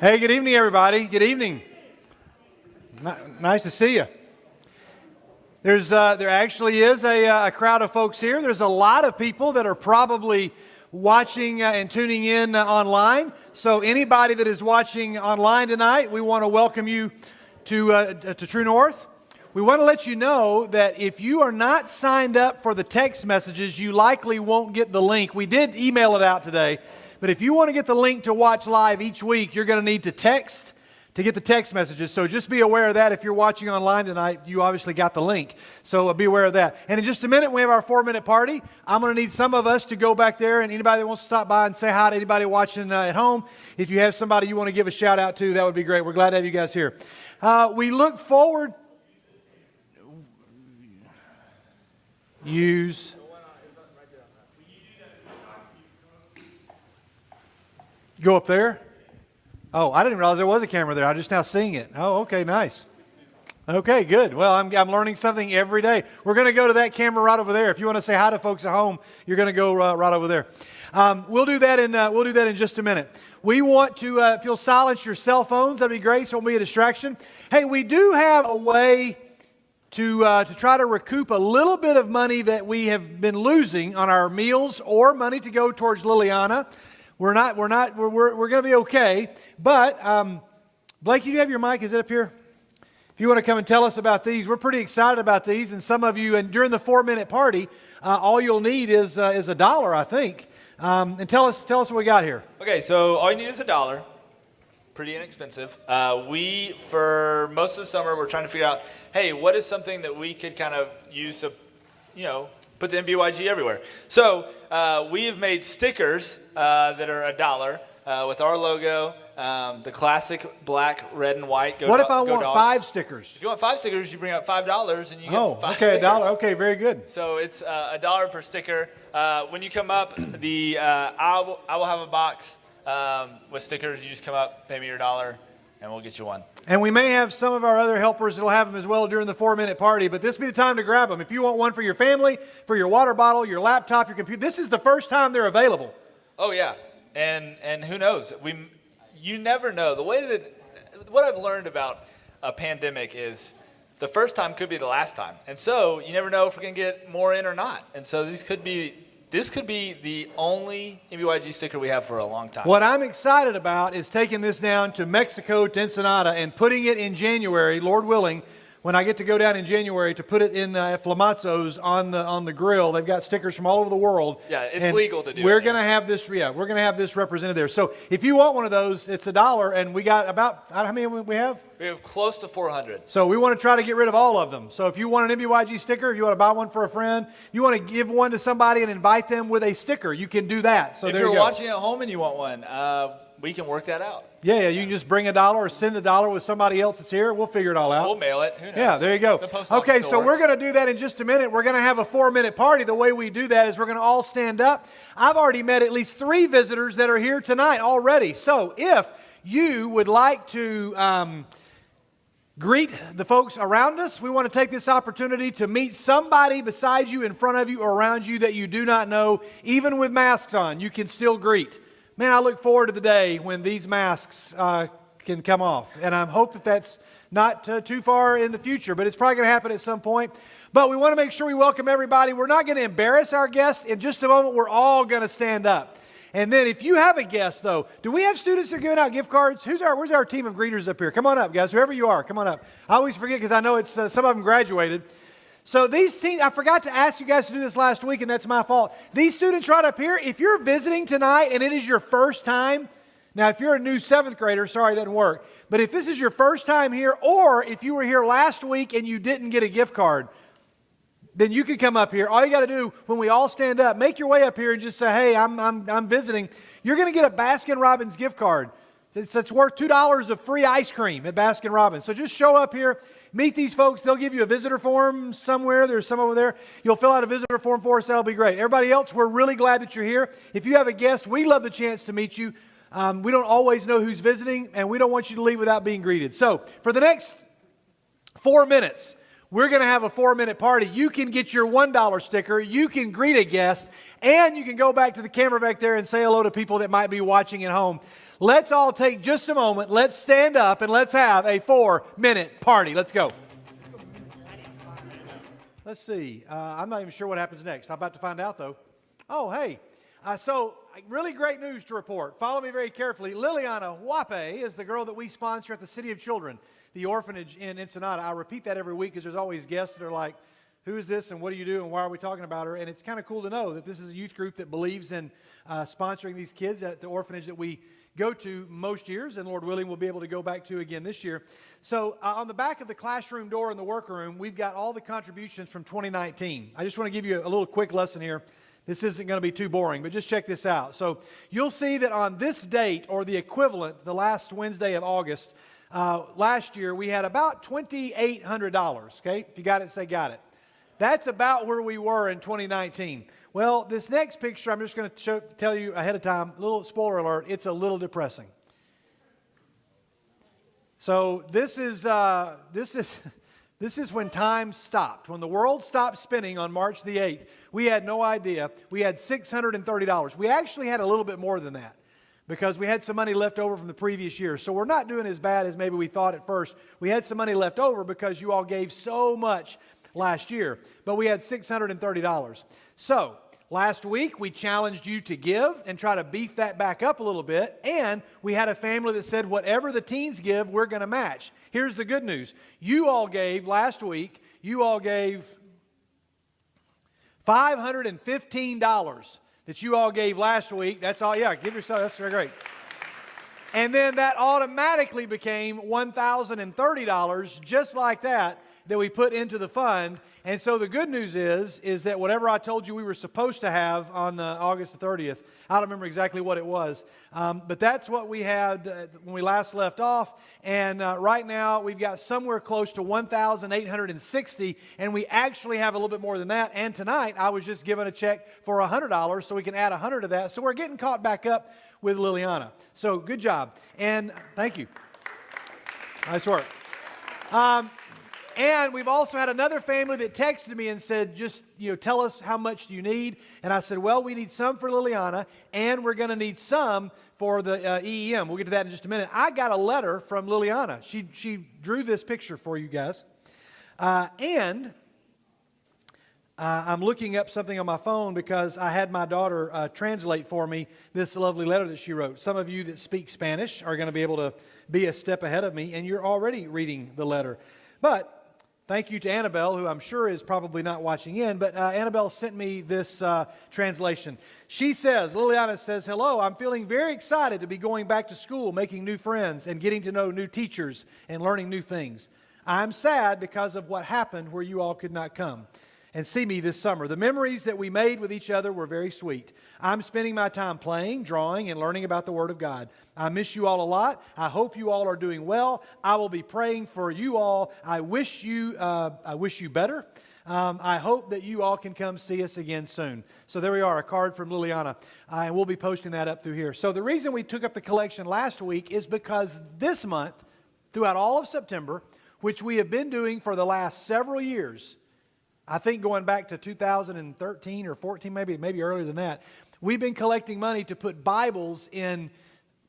Hey, good evening, everybody. Good evening. Nice to see you. There actually is a crowd of folks here. There's a lot of people that are probably watching and tuning in online. So anybody that is watching online tonight, we want to welcome you to True North. We want to let you know that if you are not signed up for the text messages, you likely won't get the link. We did email it out today. But if you want to get the link to watch live each week, you're going to need to text to get the text messages. So just be aware of that. If you're watching online tonight, you obviously got the link. So be aware of that. And in just a minute, we have our 4-minute party. I'm going to need some of us to go back there, and anybody that wants to stop by and say hi to anybody watching at home, if you have somebody you want to give a shout out to, that would be great. We're glad to have you guys here. We look forward. Use. Go up there? Oh, I didn't realize there was a camera there. I'm just now seeing it. Oh, okay, nice. Okay, good. Well, I'm learning something every day. We're going to go to that camera right over there. If you want to say hi to folks at home, you're going to go right over there. We'll do that in just a minute. We want to, if you'll silence your cell phones, that'd be great, so it won't be a distraction. Hey, we do have a way to try to recoup a little bit of money that we have been losing on our meals or money to go towards Liliana. We're going to be okay. But, Blake, you have your mic? Is it up here? If you want to come and tell us about these, we're pretty excited about these. And some of you, and during the 4-minute party, all you'll need is $1, I think. And tell us what we got here. Okay, so all you need is $1. Pretty inexpensive. For most of the summer, we're trying to figure out, hey, what is something that we could kind of use to, put the MBYG everywhere. So we have made stickers that are $1 with our logo, the classic black, red, and white. What if I want 5 stickers? If you want 5 stickers, you bring up $5 and you get 5 okay, stickers. $1. Okay, very good. So it's $1 per sticker. When you come up, I will have a box with stickers. You just come up, pay me your $1, and we'll get you one. And we may have some of our other helpers that'll have them as well during the 4-minute party, but this will be the time to grab them. If you want one for your family, for your water bottle, your laptop, your computer, this is the first time they're available. Oh, yeah. And who knows? You never know. What I've learned about a pandemic is the first time could be the last time. And so you never know if we're going to get more in or not. And so this could be the only MBYG sticker we have for a long time. What I'm excited about is taking this down to Mexico, to Ensenada, and putting it in January, Lord willing, when I get to go down in January, to put it in at Flamazzo's on the grill. They've got stickers from all over the world. Yeah, it's legal to do. We're going to have this. Yeah, we're going to have this represented there. So if you want one of those, it's $1, and we got about how many we have? We have close to 400. So we want to try to get rid of all of them. So if you want an MBYG sticker, if you want to buy one for a friend, you want to give one to somebody and invite them with a sticker, you can do that. So if you're watching at home and you want one, we can work that out. Yeah, you can just bring $1 or send $1 with somebody else that's here. We'll figure it all out. We'll mail it. Who knows? Yeah, there you go. Okay, so we're going to do that in just a minute. We're going to have a 4-minute party. The way we do that is we're going to all stand up. I've already met at least 3 visitors that are here tonight already. So if you would like to greet the folks around us, we want to take this opportunity to meet somebody beside you, in front of you, or around you that you do not know. Even with masks on, you can still greet. Man, I look forward to the day when these masks can come off. And I hope that that's not too far in the future, but it's probably going to happen at some point. But we want to make sure we welcome everybody. We're not going to embarrass our guests. In just a moment, we're all going to stand up. And then if you have a guest, though, do we have students that are giving out gift cards? Where's our team of greeters up here? Come on up, guys, whoever you are. Come on up. I always forget because I know it's some of them graduated. So these teams, I forgot to ask you guys to do this last week, and that's my fault. These students right up here, if you're visiting tonight and it is your first time, now if you're a new 7th grader, sorry, it doesn't work. But if this is your first time here, or if you were here last week and you didn't get a gift card, then you can come up here. All you got to do when we all stand up, make your way up here and just say, hey, I'm visiting. You're going to get a Baskin-Robbins gift card. It's worth $2 of free ice cream at Baskin-Robbins. So just show up here, meet these folks. They'll give you a visitor form somewhere. There's some over there. You'll fill out a visitor form for us. That'll be great. Everybody else, we're really glad that you're here. If you have a guest, we love the chance to meet you. We don't always know who's visiting, and we don't want you to leave without being greeted. So for the next 4 minutes, we're going to have a 4-minute party. You can get your $1 sticker. You can greet a guest. And you can go back to the camera back there and say hello to people that might be watching at home. Let's all take just a moment. Let's stand up and let's have a 4-minute party. Let's go. Let's see. I'm not even sure what happens next. I'm about to find out, though. Oh, hey. So, really great news to report. Follow me very carefully. Liliana Huape is the girl that we sponsor at the City of Children, the orphanage in Ensenada. I repeat that every week because there's always guests that are like, who is this and what do you do and why are we talking about her? And it's kind of cool to know that this is a youth group that believes in sponsoring these kids at the orphanage that we go to most years, and Lord willing, we'll be able to go back to again this year. So on the back of the classroom door in the workroom, we've got all the contributions from 2019. I just want to give you a little quick lesson here. This isn't going to be too boring, but just check this out. So you'll see that on this date, or the equivalent, the last Wednesday of August, last year, we had about $2,800, okay? If you got it, say got it. That's about where we were in 2019. Well, this next picture, I'm just going to tell you ahead of time, a little spoiler alert, it's a little depressing. So this is when time stopped. When the world stopped spinning on March the 8th, we had no idea. We had $630. We actually had a little bit more than that because we had some money left over from the previous year. So we're not doing as bad as maybe we thought at first. We had some money left over because you all gave so much last year, but we had $630. So last week we challenged you to give and try to beef that back up a little bit, and we had a family that said whatever the teens give, we're going to match. Here's the good news. You all gave last week, you all gave $515 that you all gave last week. That's all, yeah, give yourself, that's great. And then that automatically became $1,030 just like that we put into the fund. And so the good news is that whatever I told you we were supposed to have on August the 30th, I don't remember exactly what it was, but that's what we had when we last left off. And right now we've got somewhere close to 1,860, and we actually have a little bit more than that. And tonight I was just given a check for $100, so we can add 100 to that. So we're getting caught back up with Liliana. So good job, and thank you. Nice work. And we've also had another family that texted me and said, just, tell us how much do you need? And I said, well, we need some for Liliana, and we're going to need some for the EEM. We'll get to that in just a minute. I got a letter from Liliana. She drew this picture for you guys. I'm looking up something on my phone because I had my daughter translate for me this lovely letter that she wrote. Some of you that speak Spanish are going to be able to be a step ahead of me, and you're already reading the letter. But thank you to Annabelle, who I'm sure is probably not watching in, but Annabelle sent me this translation. She says, Liliana says, hello, I'm feeling very excited to be going back to school, making new friends, and getting to know new teachers and learning new things. I'm sad because of what happened where you all could not come and see me this summer. The memories that we made with each other were very sweet. I'm spending my time playing, drawing, and learning about the Word of God. I miss you all a lot. I hope you all are doing well. I will be praying for you all. I wish you better. I hope that you all can come see us again soon. So there we are, a card from Liliana, and we'll be posting that up through here. So the reason we took up the collection last week is because this month, throughout all of September, which we have been doing for the last several years, I think going back to 2013 or 14, maybe earlier than that, we've been collecting money to put Bibles in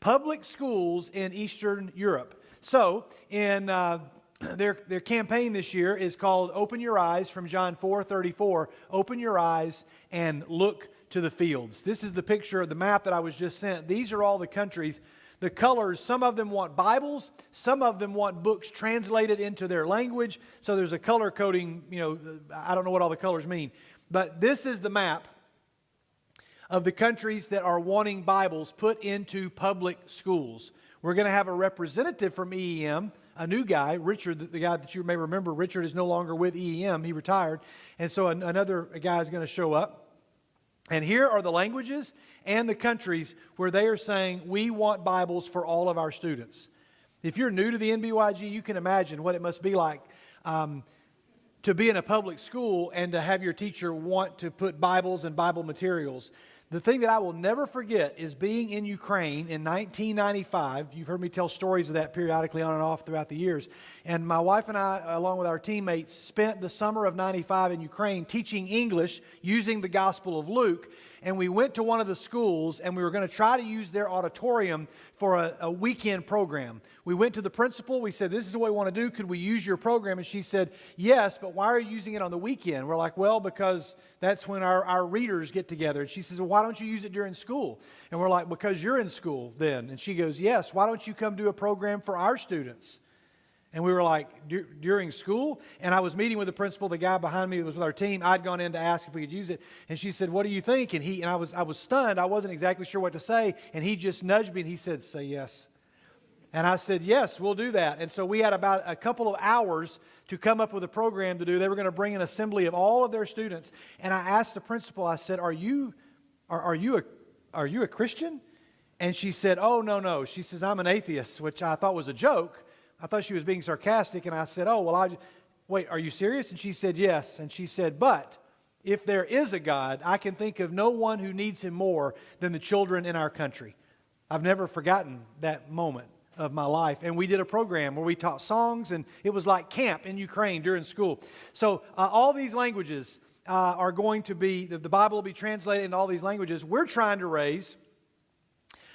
public schools in Eastern Europe. So in their campaign this year is called Open Your Eyes, from John 4:34. Open your eyes and look to the fields. This is the picture of the map that I was just sent. These are all the countries. The colors, some of them want Bibles, some of them want books translated into their language. So there's a color coding, I don't know what all the colors mean. But this is the map of the countries that are wanting Bibles put into public schools. We're going to have a representative from EEM, a new guy, Richard, the guy that you may remember. Richard is no longer with EEM. He retired. And so another guy is going to show up. And here are the languages and the countries where they are saying, we want Bibles for all of our students. If you're new to the NBYG, you can imagine what it must be like to be in a public school and to have your teacher want to put Bibles and Bible materials. The thing that I will never forget is being in Ukraine in 1995. You've heard me tell stories of that periodically on and off throughout the years. And my wife and I, along with our teammates, spent the summer of 95 in Ukraine teaching English using the Gospel of Luke. and we went to one of the schools, and we were going to try to use their auditorium for a weekend program. We went to the principal. We said, this is what we want to do. Could we use your program? And she said, yes, but why are you using it on the weekend? We're like, well, because that's when our readers get together. And she says, well, why don't you use it during school? And we're like, because you're in school then. And she goes, yes, why don't you come do a program for our students? And we were like, during school? And I was meeting with the principal, the guy behind me that was with our team. I'd gone in to ask if we could use it. And she said, what do you think? And I was stunned. I wasn't exactly sure what to say. And he just nudged me and he said, say yes. And I said, yes, we'll do that. And so we had about a couple of hours to come up with a program to do. They were going to bring an assembly of all of their students. And I asked the principal, I said, are you a Christian? And she said, oh, no. She says, I'm an atheist, which I thought was a joke. I thought she was being sarcastic, and I said, oh, well, wait, are you serious? And she said, yes. And she said, but if there is a God, I can think of no one who needs him more than the children in our country. I've never forgotten that moment of my life. And we did a program where we taught songs, and it was like camp in Ukraine during school. So all these languages are going to be, the Bible will be translated into all these languages. We're trying to raise,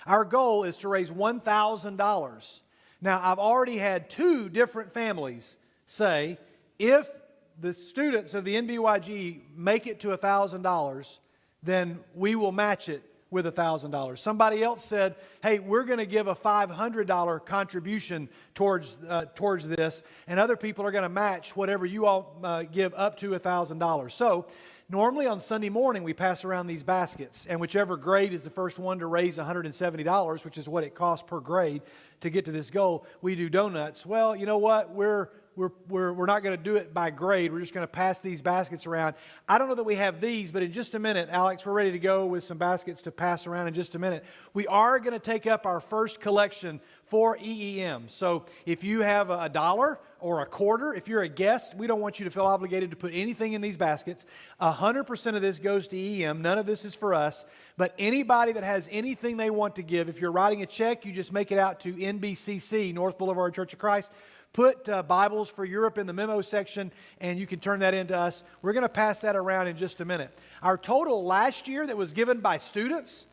our goal is to raise $1,000. Now, I've already had 2 different families say, if the students of the NBYG make it to $1,000, then we will match it with $1,000. Somebody else said, hey, we're going to give a $500 contribution towards this, and other people are going to match whatever you all give up to $1,000. So normally on Sunday morning, we pass around these baskets, and whichever grade is the first one to raise $170, which is what it costs per grade to get to this goal, we do donuts. Well, you know what? We're not going to do it by grade. We're just going to pass these baskets around. I don't know that we have these, but in just a minute, Alex, we're ready to go with some baskets to pass around in just a minute. We are going to take up our first collection for EEM. So if you have a dollar or a quarter, if you're a guest, we don't want you to feel obligated to put anything in these baskets. 100% of this goes to EEM. None of this is for us. But anybody that has anything they want to give, if you're writing a check, you just make it out to NBCC, North Boulevard Church of Christ. Put Bibles for Europe in the memo section, and you can turn that into us. We're going to pass that around in just a minute. Our total last year that was given by students,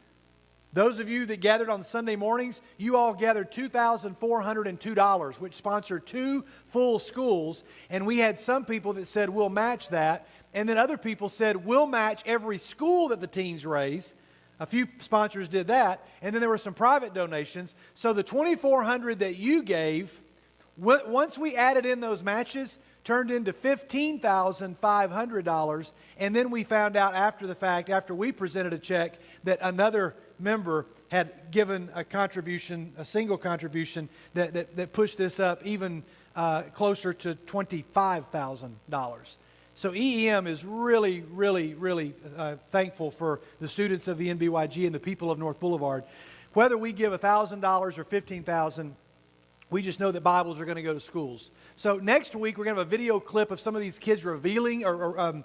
those of you that gathered on Sunday mornings, you all gathered $2,402, which sponsored 2 full schools. And we had some people that said, we'll match that. And then other people said, we'll match every school that the teens raise. A few sponsors did that. And then there were some private donations. So the $2,400 that you gave, once we added in those matches, turned into $15,500. And then we found out after the fact, after we presented a check, that another member had given a contribution, a single contribution, that pushed this up even closer to $25,000. So EEM is really, really, really thankful for the students of the NBYG and the people of North Boulevard. Whether we give $1,000 or $15,000, we just know that Bibles are going to go to schools. So next week, we're going to have a video clip of some of these kids revealing or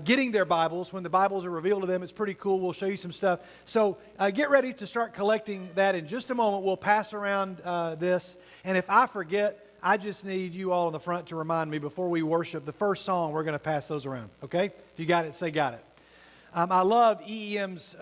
getting their Bibles. When the Bibles are revealed to them, it's pretty cool. We'll show you some stuff. So get ready to start collecting that in just a moment. We'll pass around this. And if I forget, I just need you all in the front to remind me before we worship the first song. We're going to pass those around. Okay? If you got it, say got it. I love EEM's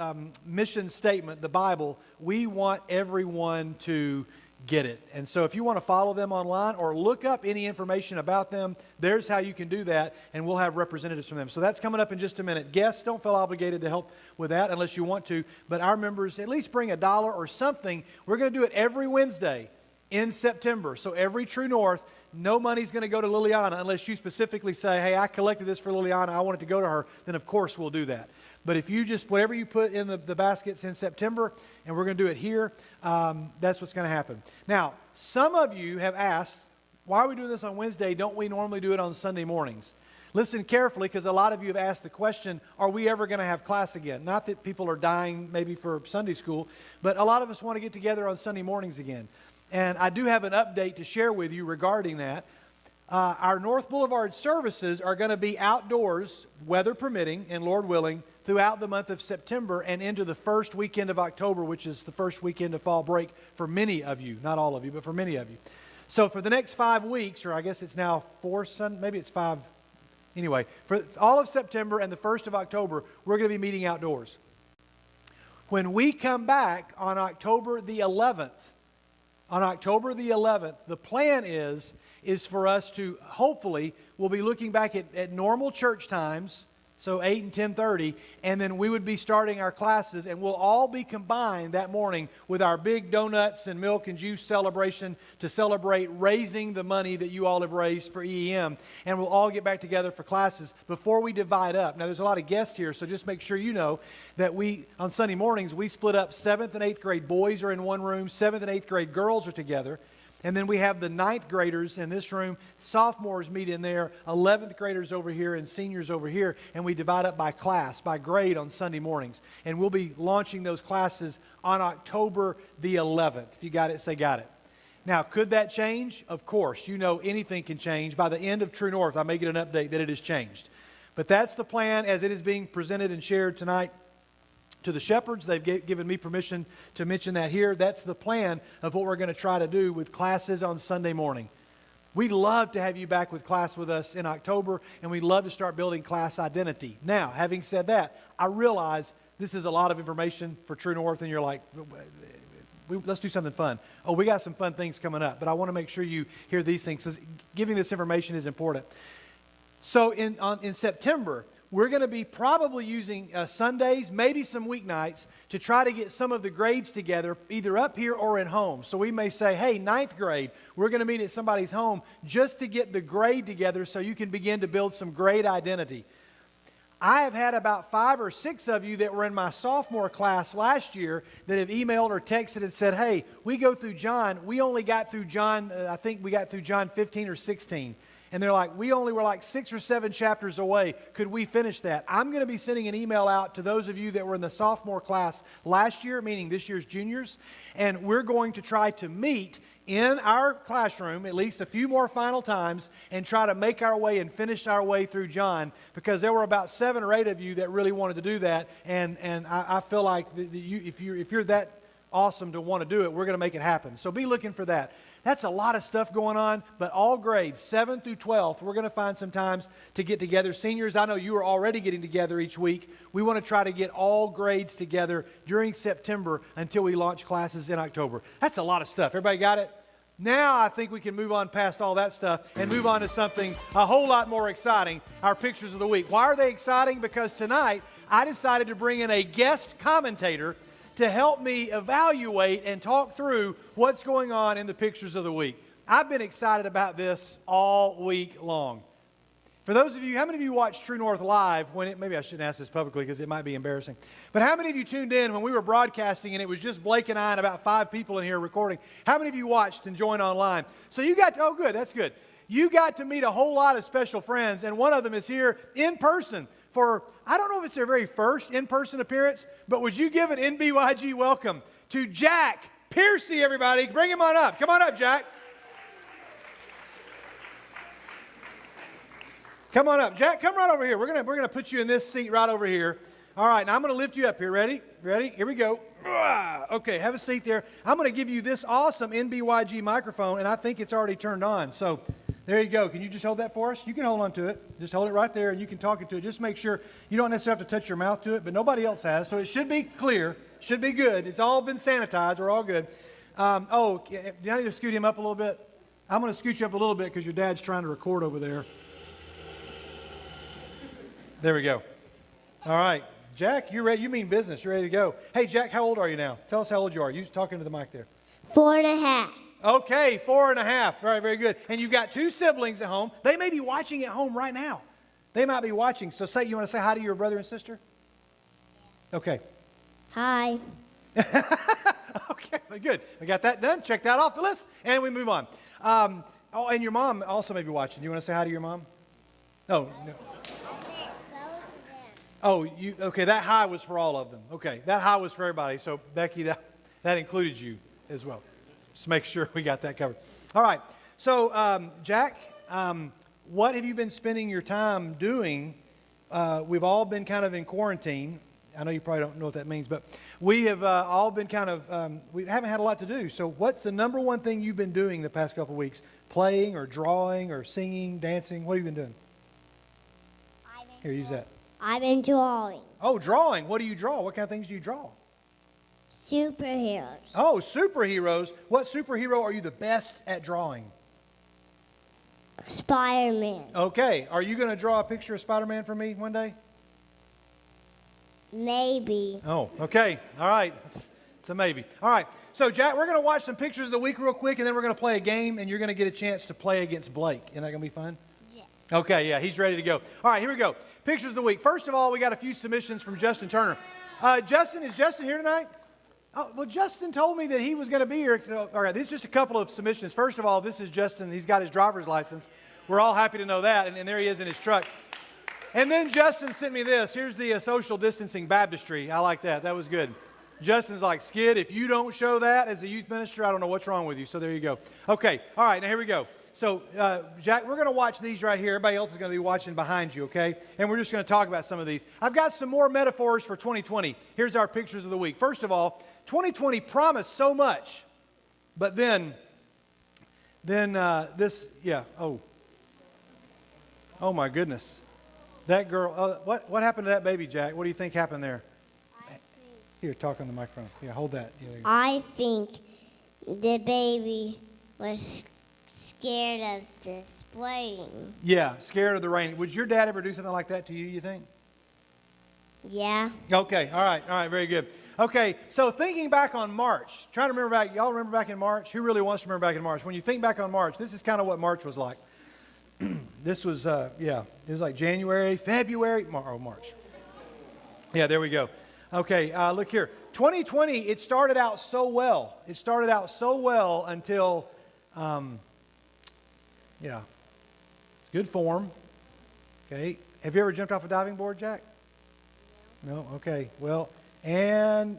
mission statement, the Bible. We want everyone to get it. And so if you want to follow them online or look up any information about them, there's how you can do that, and we'll have representatives from them. So that's coming up in just a minute. Guests, don't feel obligated to help with that unless you want to, but our members, at least bring $1 or something. We're going to do it every Wednesday in September. So every True North, no money's going to go to Liliana unless you specifically say, hey, I collected this for Liliana, I want it to go to her, then of course we'll do that. But if you just, whatever you put in the baskets in September, and we're going to do it here, that's what's going to happen. Now, some of you have asked, why are we doing this on Wednesday? Don't we normally do it on Sunday mornings? Listen carefully, because a lot of you have asked the question, are we ever going to have class again? Not that people are dying maybe for Sunday school, but a lot of us want to get together on Sunday mornings again. And I do have an update to share with you regarding that. Our North Boulevard services are going to be outdoors, weather permitting, and Lord willing, throughout the month of September and into the first weekend of October, which is the first weekend of fall break for many of you. Not all of you, but for many of you. So for the next 5 weeks, or I guess it's now 4 Sundays, maybe it's 5. Anyway, for all of September and the 1st of October, we're going to be meeting outdoors. When we come back on October the 11th, the plan is for us to, hopefully, we'll be looking back at normal church times, so 8 and 10:30, and then we would be starting our classes, and we'll all be combined that morning with our big donuts and milk and juice celebration to celebrate raising the money that you all have raised for EEM, and we'll all get back together for classes before we divide up. Now, there's a lot of guests here, so just make sure you know that on Sunday mornings, we split up. 7th and 8th grade boys are in one room, 7th and 8th grade girls are together. And then we have the 9th graders in this room, sophomores meet in there, 11th graders over here, and seniors over here, and we divide up by class, by grade on Sunday mornings. And we'll be launching those classes on October the 11th. If you got it, say got it. Now, could that change? Of course. You know anything can change. By the end of True North, I may get an update that it has changed. But that's the plan as it is being presented and shared tonight to the shepherds. They've given me permission to mention that here. That's the plan of what we're going to try to do with classes on Sunday morning. We'd love to have you back with class with us in October, and we'd love to start building class identity. Now, having said that, I realize this is a lot of information for True North, and you're like, let's do something fun. Oh, we got some fun things coming up, but I want to make sure you hear these things, because giving this information is important. So in September, we're going to be probably using Sundays, maybe some weeknights, to try to get some of the grades together, either up here or at home. So we may say, hey, 9th grade, we're going to meet at somebody's home just to get the grade together so you can begin to build some grade identity. I have had about 5 or 6 of you that were in my sophomore class last year that have emailed or texted and said, hey, we go through John. We only got through John, I think we got through John 15 or 16. And they're like, we only were like 6 or 7 chapters away. Could we finish that? I'm going to be sending an email out to those of you that were in the sophomore class last year, meaning this year's juniors. And we're going to try to meet in our classroom at least a few more final times and try to make our way and finish our way through John, because there were about 7 or 8 of you that really wanted to do that. And I feel like if you're that awesome to want to do it, we're going to make it happen. So be looking for that. That's a lot of stuff going on, but all grades, 7th through 12th, we're going to find some times to get together. Seniors, I know you are already getting together each week. We want to try to get all grades together during September until we launch classes in October. That's a lot of stuff. Everybody got it? Now I think we can move on past all that stuff and move on to something a whole lot more exciting, our Pictures of the Week. Why are they exciting? Because tonight I decided to bring in a guest commentator to help me evaluate and talk through what's going on in the Pictures of the Week. I've been excited about this all week long. For those of you, how many of you watched True North live maybe I shouldn't ask this publicly because it might be embarrassing, but how many of you tuned in when we were broadcasting and it was just Blake and I and about 5 people in here recording? How many of you watched and joined online? So you got to, oh good, that's good. You got to meet a whole lot of special friends, and one of them is here in person for, I don't know if it's their very first in-person appearance, but would you give an NBYG welcome to Jack Piercy, everybody. Bring him on up. Come on up, Jack. Come on up. Jack, come right over here. We're gonna put you in this seat right over here. All right, now I'm going to lift you up here. Ready? Ready? Here we go. Okay, have a seat there. I'm going to give you this awesome NBYG microphone, and I think it's already turned on. So there you go. Can you just hold that for us? You can hold on to it. Just hold it right there, and you can talk into it. Just make sure you don't necessarily have to touch your mouth to it, but nobody else has. So it should be clear. Should be good. It's all been sanitized. We're all good. Do I need to scoot him up a little bit? I'm going to scoot you up a little bit because your dad's trying to record over there. There we go. All right. Jack, you're ready. You mean business. You're ready to go. Hey, Jack, how old are you now? Tell us how old you are. You talking to the mic there. 4.5. Okay, 4.5. All right, very good. And you've got 2 siblings at home. They may be watching at home right now. They might be watching. So you want to say hi to your brother and sister? Okay. Hi. Okay, good. We got that done. Check that off the list. And we move on. And your mom also may be watching. Do you want to say hi to your mom? Oh, no. Oh, okay, that hi was for all of them. Okay, that hi was for everybody. So, Becky, that included you as well. Just make sure we got that covered. All right, so, Jack, what have you been spending your time doing? We've all been kind of in quarantine. I know you probably don't know what that means, but we have all been kind of, we haven't had a lot to do. So what's the number one thing you've been doing the past couple of weeks? Playing or drawing or singing, dancing? What have you been doing? Here, use that. I've been drawing. Oh, drawing. What do you draw? What kind of things do you draw? Superheroes. Oh, superheroes. What superhero are you the best at drawing? Spider-Man. Okay. Are you going to draw a picture of Spider-Man for me one day? Maybe. Oh, okay. All right. It's a maybe. All right. So, Jack, we're going to watch some pictures of the week real quick, and then we're going to play a game, and you're going to get a chance to play against Blake. Isn't that going to be fun? Yes. Okay, yeah, he's ready to go. All right, here we go. Pictures of the week. First of all, we got a few submissions from Justin Turner. Justin, is Justin here tonight? Oh, well, Justin told me that he was going to be here. So, all right, these are just a couple of submissions. First of all, this is Justin. He's got his driver's license. We're all happy to know that, and there he is in his truck. And then Justin sent me this. Here's the social distancing baptistry. I like that. That was good. Justin's like, Skid, if you don't show that as a youth minister, I don't know what's wrong with you. So there you go. Okay. All right. Now here we go. So, Jack, we're going to watch these right here. Everybody else is going to be watching behind you, okay? And we're just going to talk about some of these. I've got some more metaphors for 2020. Here's our pictures of the week. First of all, 2020 promised so much, but then this, yeah, oh my goodness. That girl, what happened to that baby, Jack? What do you think happened there? Here, talk on the microphone. Yeah, hold that. Yeah, there you go. I think the baby was scared of the spraying. Yeah, scared of the rain. Would your dad ever do something like that to you, you think? Yeah. Okay, all right, very good. Okay, so thinking back on March, trying to remember back, y'all remember back in March? Who really wants to remember back in March? When you think back on March, this is kind of what March was like. This was, it was like January, February, March. Yeah, there we go. Okay, look here. 2020, it started out so well. It started out so well until, it's good form. Okay, have you ever jumped off a diving board, Jack? No? Okay, well, and...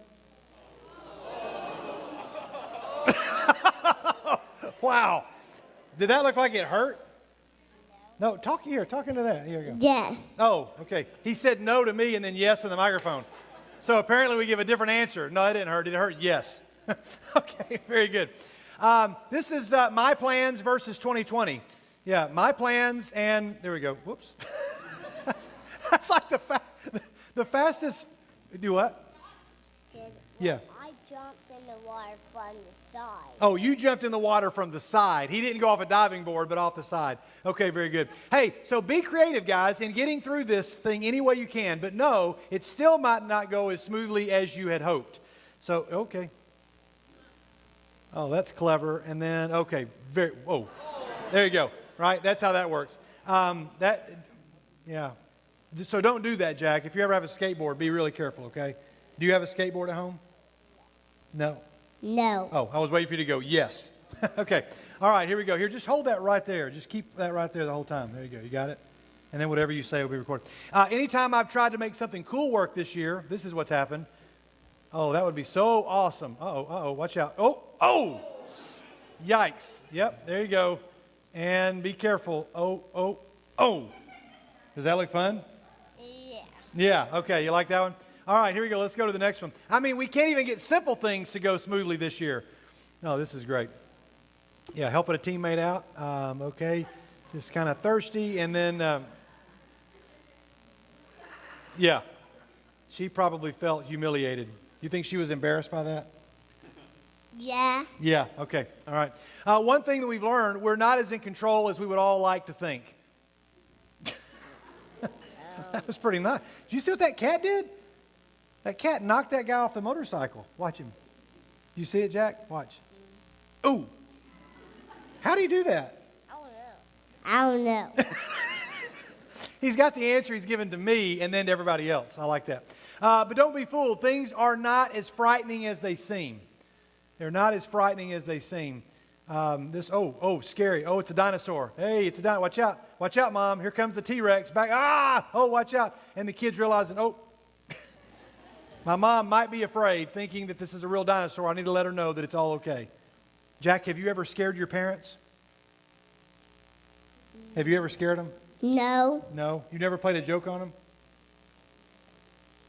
Wow. Did that look like it hurt? No, talk into that. Here we go. Yes. Oh, okay. He said no to me and then yes in the microphone. So apparently we give a different answer. No, that didn't hurt. Did it hurt? Yes. Okay, very good. This is my plans versus 2020. Yeah, my plans and there we go. Whoops. That's like the fastest. Do what? Yeah. I jumped in the water from the side. Oh, you jumped in the water from the side. He didn't go off a diving board, but off the side. Okay, very good. Hey, so be creative, guys, in getting through this thing any way you can. But no, it still might not go as smoothly as you had hoped. So, okay. Oh, that's clever. And then, okay, there you go. Right? That's how that works. Yeah. So don't do that, Jack. If you ever have a skateboard, be really careful, okay? Do you have a skateboard at home? No. No. Oh, I was waiting for you to go, yes. Okay. All right, here we go. Here, just hold that right there. Just keep that right there the whole time. There you go. You got it? And then whatever you say will be recorded. Anytime I've tried to make something cool work this year, this is what's happened. Oh, that would be so awesome. Uh-oh, watch out. Oh! Yikes. Yep, there you go. And be careful. Oh. Does that look fun? Yeah. Yeah, okay. You like that one? All right, here we go. Let's go to the next one. I mean, we can't even get simple things to go smoothly this year. No, this is great. Yeah, helping a teammate out. Okay, just kind of thirsty. And then, yeah, she probably felt humiliated. You think she was embarrassed by that? Yeah. Yeah, okay. All right. One thing that we've learned, we're not as in control as we would all like to think. That was pretty nice. Did you see what that cat did? That cat knocked that guy off the motorcycle. Watch him. You see it, Jack? Watch. Ooh. How do you do that? I don't know. He's got the answer he's given to me and then to everybody else. I like that. But don't be fooled. Things are not as frightening as they seem. They're not as frightening as they seem. Scary. Oh, it's a dinosaur. Hey, it's a dinosaur. Watch out. Watch out, Mom. Here comes the T-Rex. Back. Oh, watch out. And the kids realizing, my mom might be afraid, thinking that this is a real dinosaur. I need to let her know that it's all okay. Jack, have you ever scared your parents? Have you ever scared them? No. No? You never played a joke on them?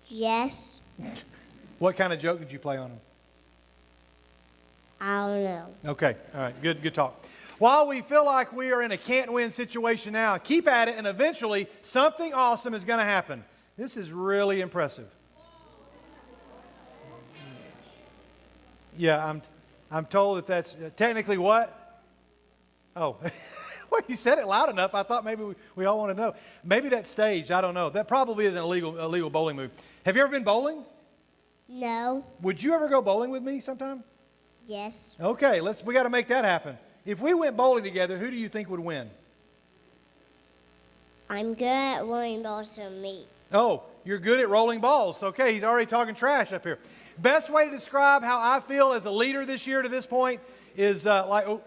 Yes. What kind of joke did you play on them? I don't know. Okay, all right, good talk. While we feel like we are in a can't-win situation now, keep at it, and eventually something awesome is going to happen. This is really impressive. Yeah, I'm told that that's technically what? Oh, well, you said it loud enough. I thought maybe we all want to know. Maybe that's staged. I don't know. That probably isn't a legal bowling move. Have you ever been bowling? No. Would you ever go bowling with me sometime? Yes. Okay, we got to make that happen. If we went bowling together, who do you think would win? I'm good at rolling balls, so me. Oh, you're good at rolling balls. Okay, he's already talking trash up here. Best way to describe how I feel as a leader this year to this point is like, yeah.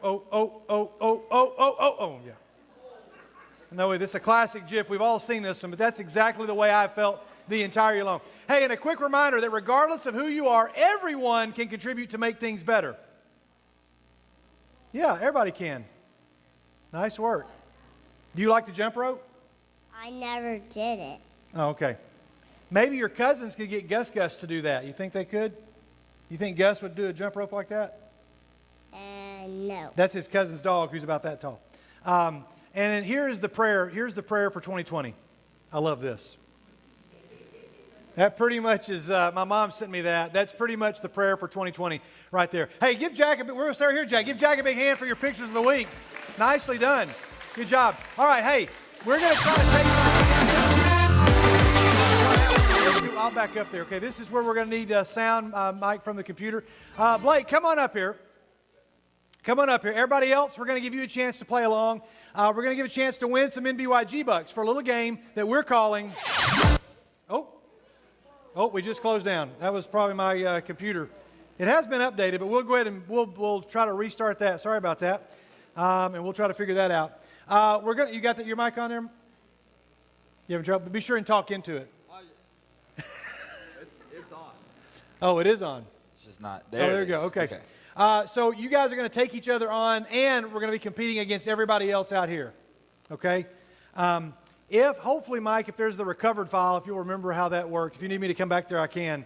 No, this is a classic GIF. We've all seen this one, but that's exactly the way I felt the entire year long. Hey, and a quick reminder that regardless of who you are, everyone can contribute to make things better. Yeah, everybody can. Nice work. Do you like to jump rope? I never did it. Oh, okay. Maybe your cousins could get Gus to do that. You think they could? You think Gus would do a jump rope like that? No. That's his cousin's dog who's about that tall. And then here's the prayer. Here's the prayer for 2020. I love this. That pretty much is, my mom sent me that. That's pretty much the prayer for 2020 right there. Hey, give Jack we're going to start here, Jack. Give Jack a big hand for your pictures of the week. Nicely done. Good job. All right, hey, we're going to try to take I'll back up there. Okay, this is where we're going to need a sound mic from the computer. Blake, come on up here. Come on up here. Everybody else, we're going to give you a chance to play along. We're going to give a chance to win some NBYG bucks for a little game that we're calling... Oh, we just closed down. That was probably my computer. It has been updated, but we'll go ahead and we'll try to restart that. Sorry about that. And we'll try to figure that out. You got your mic on there? You having trouble? Be sure and talk into it. It's on. Oh, it is on. It's just not. There you go. Okay. So you guys are going to take each other on, and we're going to be competing against everybody else out here. Okay? Hopefully, Mike, if there's the recovered file, if you'll remember how that worked, if you need me to come back there, I can.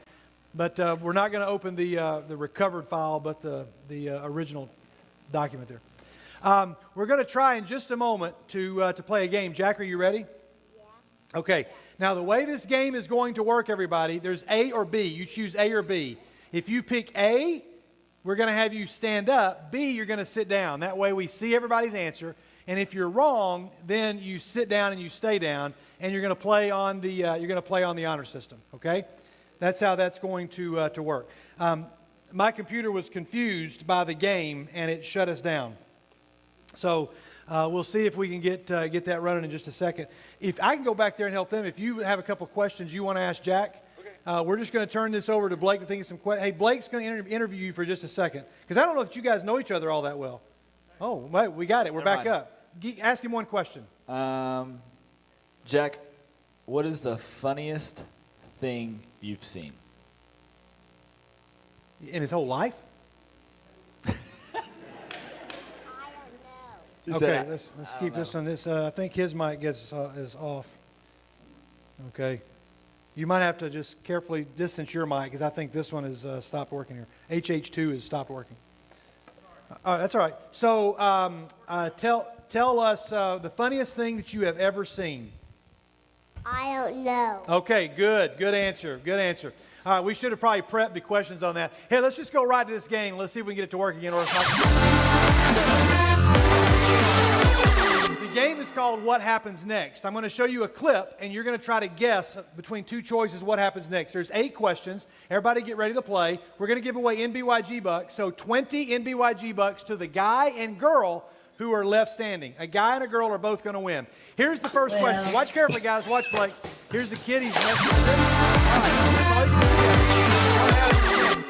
But we're not going to open the recovered file, but the original document there. We're going to try in just a moment to play a game. Jack, are you ready? Yeah. Okay. Now, the way this game is going to work, everybody, there's A or B. You choose A or B. If you pick A, we're going to have you stand up. B, you're going to sit down. That way we see everybody's answer. And if you're wrong, then you sit down and you stay down, and you're going to play on the honor system. Okay, that's how that's going to work. My computer was confused by the game, and it shut us down. So we'll see if we can get that running in just a second. If I can go back there and help them, if you have a couple questions you want to ask Jack, okay. We're just going to turn this over to Blake and think of some questions. Hey, Blake's going to interview you for just a second, because I don't know that you guys know each other all that well. Oh, wait, we got it. We're back up. Ask him one question. Jack, what is the funniest thing you've seen? In his whole life? Okay, let's keep this on this. I think his mic is off. Okay. You might have to just carefully distance your mic, because I think this one has stopped working here. HH2 has stopped working. That's all right. So tell us the funniest thing that you have ever seen. I don't know. Okay, good answer. All right, we should have probably prepped the questions on that. Hey, let's just go right to this game. Let's see if we can get it to work again. The game is called What Happens Next. I'm going to show you a clip, and you're going to try to guess between two choices what happens next. There's 8 questions. Everybody get ready to play. We're going to give away NBYG bucks, so 20 NBYG bucks to the guy and girl who are left standing. A guy and a girl are both going to win. Here's the first question. Watch carefully, guys. Watch Blake. Here's the kid. He's messing with it. All right, that's all you can do.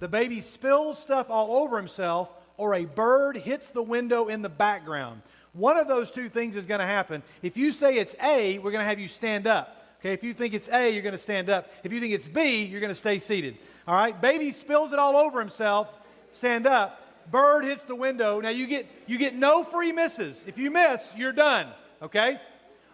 The baby spills stuff all over himself, or a bird hits the window in the background. One of those two things is going to happen. If you say it's A, we're going to have you stand up. Okay, if you think it's A, you're going to stand up. If you think it's B, you're going to stay seated. All right, baby spills it all over himself, stand up. Bird hits the window. Now you get no free misses. If you miss, you're done. Okay?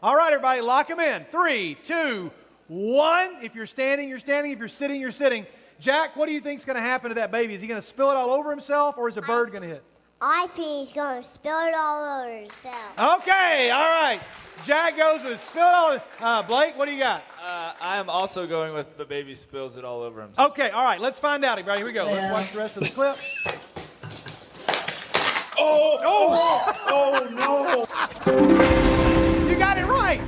All right, everybody, lock them in. 3, 2, 1. If you're standing, you're standing. If you're sitting, you're sitting. Jack, what do you think is going to happen to that baby? Is he going to spill it all over himself, or is a bird going to hit? I think he's going to spill it all over himself. Okay, all right. Jack goes with spill all. Blake, what do you got? I am also going with the baby spills it all over himself. Okay, all right. Let's find out, everybody. Here we go. Let's watch the rest of the clip. Oh, no. You got it right.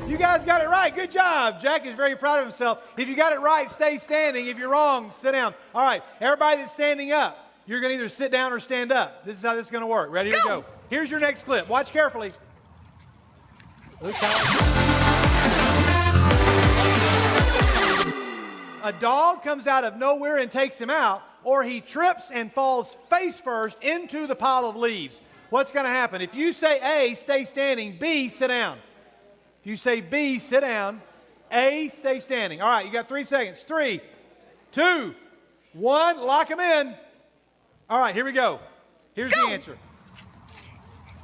You guys got it right. Good job. Jack is very proud of himself. If you got it right, stay standing. If you're wrong, sit down. All right, everybody that's standing up, you're going to either sit down or stand up. This is how this is going to work. Ready? Here we go. Here's your next clip. Watch carefully. A dog comes out of nowhere and takes him out, or he trips and falls face first into the pile of leaves. What's going to happen? If you say A, stay standing. B, sit down. If you say B, sit down. A, stay standing. All right, you got 3 seconds. 3, 2, 1. Lock him in. All right, here we go. Here's the answer.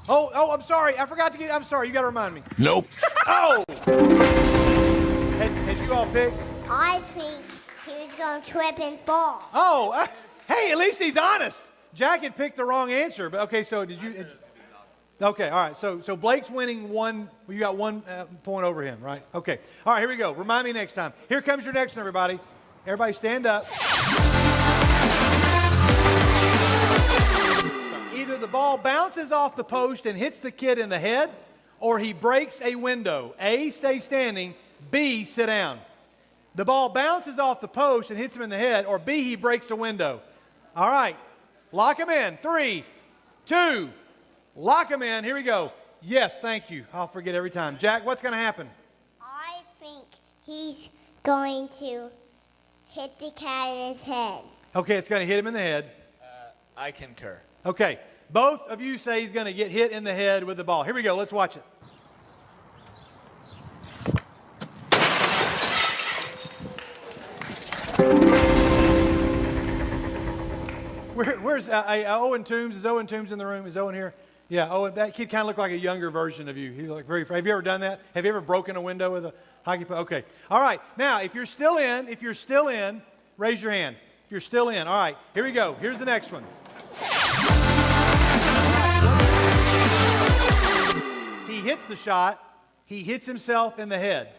Oh, I'm sorry. I forgot to get. I'm sorry. You got to remind me. Nope. Oh! Had you all picked? I think he was going to trip and fall. Oh, hey, at least he's honest. Jack had picked the wrong answer, but okay, so did you? Okay, all right. So Blake's winning one. Well, you got 1 point over him, right? Okay. All right, here we go. Remind me next time. Here comes your next one, everybody. Everybody stand up. Either the ball bounces off the post and hits the kid in the head, or he breaks a window. A, stay standing. B, sit down. The ball bounces off the post and hits him in the head, or B, he breaks a window. All right. Lock him in. 3, 2, lock him in. Here we go. Yes, thank you. I'll forget every time. Jack, what's going to happen? I think he's going to hit the cat in his head. Okay, it's going to hit him in the head. I concur. Okay, both of you say he's going to get hit in the head with the ball. Here we go. Let's watch it. Where's Owen Toombs? Is Owen Toombs in the room? Is Owen here? Yeah, Owen, that kid kind of looked like a younger version of you. He looked very. Have you ever done that? Have you ever broken a window with a hockey puck? Okay. All right. Now, if you're still in, raise your hand. If you're still in. All right. Here we go. Here's the next one. He hits the shot. He hits himself in the head.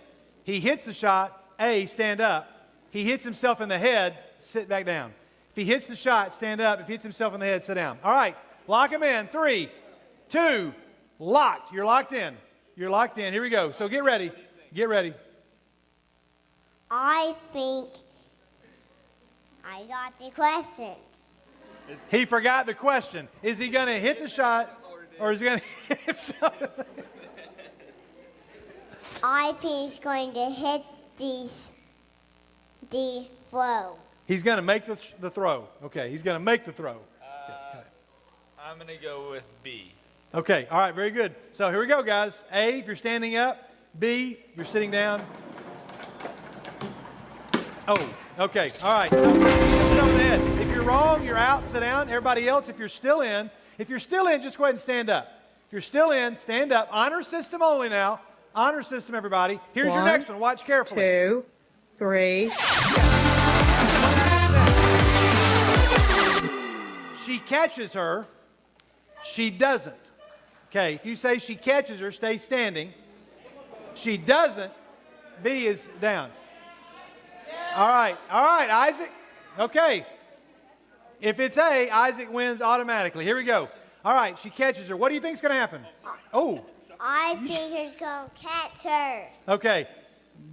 He hits the shot. A, stand up. He hits himself in the head. Sit back down. If he hits the shot, stand up. If he hits himself in the head, sit down. All right. Lock him in. 3, 2, locked. You're locked in. You're locked in. Here we go. So get ready. Get ready. I think I got the questions. He forgot the question. Is he going to hit the shot or is he going to hit himself? I think he's going to hit the throw. He's going to make the throw. Okay, he's going to make the throw. I'm going to go with B. Okay, all right, very good. So here we go, guys. A, if you're standing up. B, you're sitting down. Oh, okay, all right. So, if you're wrong, you're out, sit down. Everybody else, if you're still in, just go ahead and stand up. If you're still in, stand up. Honor system only now. Honor system, everybody. Here's your next one. Watch carefully. 2, 3. She catches her. She doesn't. Okay, if you say she catches her, stay standing. She doesn't. B is down. All right, Isaac. Okay. If it's A, Isaac wins automatically. Here we go. All right, she catches her. What do you think is going to happen? Oh. I think he's going to catch her. Okay.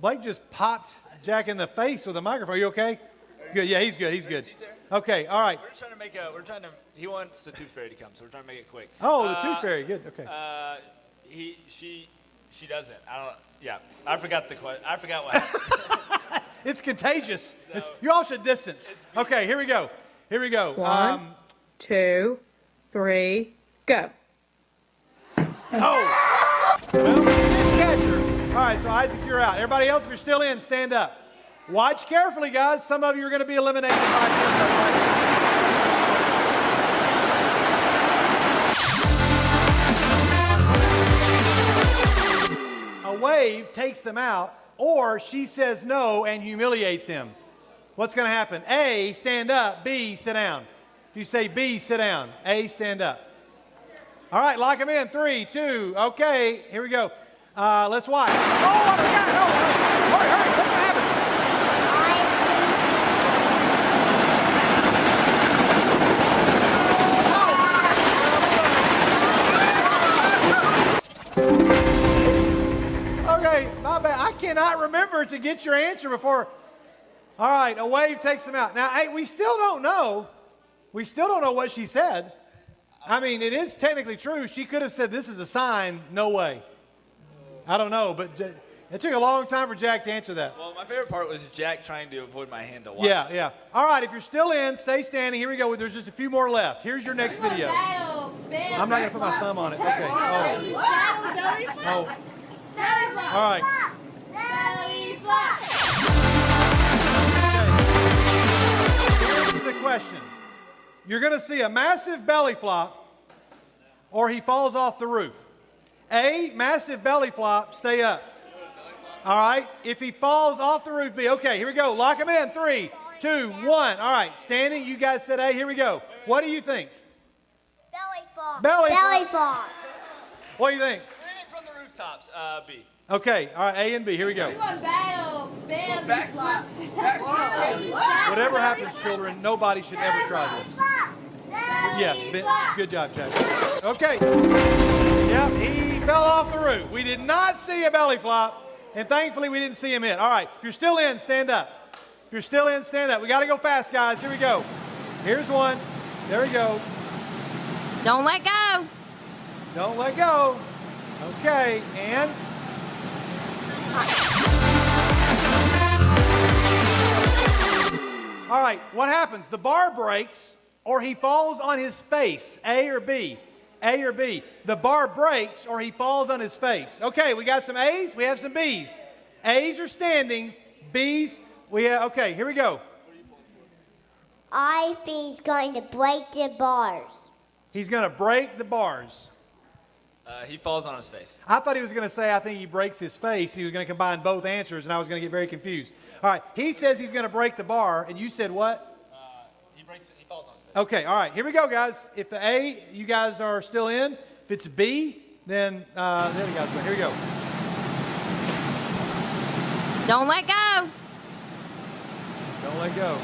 Blake just popped Jack in the face with a microphone. Are you okay? Good. Yeah, he's good. He's good. Okay. All right. He wants the tooth fairy to come, so we're trying to make it quick. Oh, the tooth fairy. Good. Okay. She doesn't. I forgot the question. I forgot what happened. It's contagious. You all should distance. Okay, here we go. 1, 2, 3, go. Oh! Well, we didn't catch her. All right, so Isaac, you're out. Everybody else, if you're still in, stand up. Watch carefully, guys. Some of you are going to be eliminated by this. A wave takes them out, or she says no and humiliates him. What's going to happen? A, stand up. B, sit down. If you say B, sit down. A, stand up. All right, lock them in. 3, 2, okay, here we go. Let's watch. Oh, what we got? Oh, hurry, hurry, what's going to happen? Okay, my bad. I cannot remember to get your answer before. All right, a wave takes them out. Now, hey, we still don't know. We still don't know what she said. I mean, it is technically true. She could have said, this is a sign. No way. I don't know, but it took a long time for Jack to answer that. Well, my favorite part was Jack trying to avoid my hand a lot. Yeah, yeah. All right, if you're still in, stay standing. Here we go. There's just a few more left. Here's your next video. I'm not going to put my thumb on it. Okay. Oh. All right. Here's the question. You're going to see a massive belly flop or he falls off the roof. A, massive belly flop, stay up. All right. If he falls off the roof, B. Okay, here we go. Lock him in. 3, 2, 1. All right. Standing. You guys said A. Here we go. What do you think? Belly flop. Belly Belly flop. flop. What do you think? Anything from the rooftops, B. Okay. All right. A and B. Here we go. Backflip. Whatever happens, children, nobody should ever try this. Yeah. Good job, Jack. Okay. Yep. He fell off the roof. We did not see a belly flop. And thankfully, we didn't see him hit. All right. If you're still in, stand up. If you're still in, stand up. We got to go fast, guys. Here we go. Here's one. There we go. Don't let go. Don't let go. Okay. And. All right. What happens? The bar breaks or he falls on his face. A or B. A or B. The bar breaks or he falls on his face. Okay, we got some A's, we have some B's. A's are standing, B's, okay, here we go. I think he's going to break the bars. He's going to break the bars. He falls on his face. I thought he was going to say, I think he breaks his face. He was going to combine both answers, and I was going to get very confused. All right, he says he's going to break the bar, and you said what? He falls on his face. Okay, all right, here we go, guys. If the A, you guys are still in. If it's B, then the other guys win. Here we go. Don't let go. Don't let go.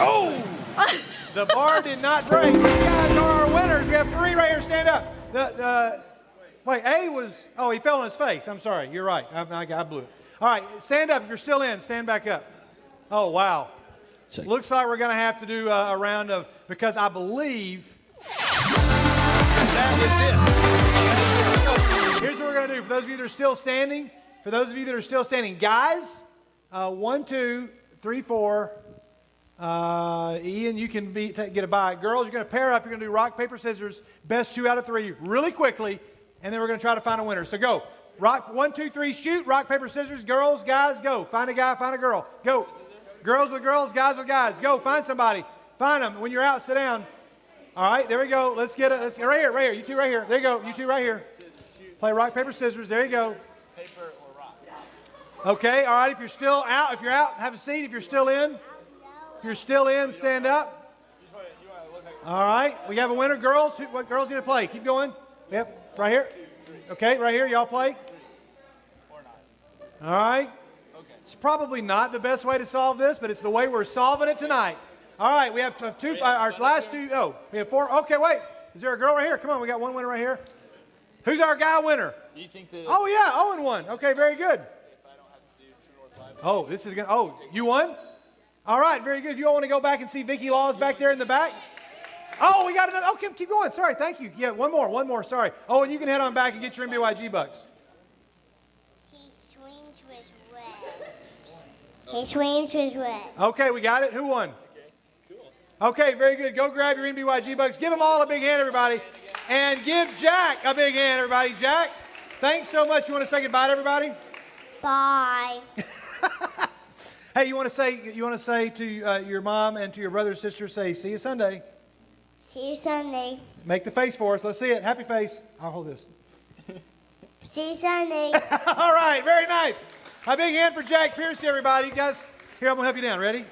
Oh! The bar did not break. You guys are our winners. We have 3 right here. Stand up. Wait, A was, he fell on his face. I'm sorry. You're right. I blew it. All right, stand up. If you're still in, stand back up. Oh, wow. Check. Looks like we're going to have to do a round of, because I believe that is it. Here's what we're going to do. For those of you that are still standing, guys, 1, 2, 3, 4. Ian, you can get a bye. Girls, you're going to pair up. You're going to do rock, paper, scissors. Best 2 out of 3 really quickly. And then we're going to try to find a winner. So go. Rock, 1, 2, 3, shoot. Rock, paper, scissors. Girls, guys, go. Find a guy, find a girl. Go. Girls with girls, guys with guys. Go. Find somebody. Find them. When you're out, sit down. All right, there we go. Let's get it. Right here, right here. You 2 right here. There you go. You 2 right here. Play rock, paper, scissors. There you go. Paper or rock. Okay, all right. If you're still out, have a seat. If you're still in, stand up. All right, we have a winner. Girls, what girls need to play? Keep going. Yep, right here. Okay, right here. Y'all play. All right. It's probably not the best way to solve this, but it's the way we're solving it tonight. All right, we have 2. Our last 2. Oh, we have 4. Okay, wait. Is there a girl right here? Come on, we got one winner right here. Who's our guy winner? You think that? Oh yeah, 0-1. Okay, very good. Oh, this is good. Oh, you won? All right, very good. You all want to go back and see Vicky Laws back there in the back? Oh, we got another. Okay, keep going. Sorry, thank you. Yeah, one more. Sorry. Oh, and you can head on back and get your MBYG bucks. He swims with webs. He swims with webs. Okay, we got it. Who won? Okay, very good. Go grab your MBYG bucks. Give them all a big hand, everybody. And give Jack a big hand, everybody. Jack, thanks so much. You want to say goodbye to everybody? Bye. Hey, you want to say to your mom and to your brother and sister, say, see you Sunday. See you Sunday. Make the face for us. Let's see it. Happy face. I'll hold this. See you Sunday. All right, very nice. A big hand for Jack Piercy, everybody. You guys, Here, I'm going to help you down. Ready?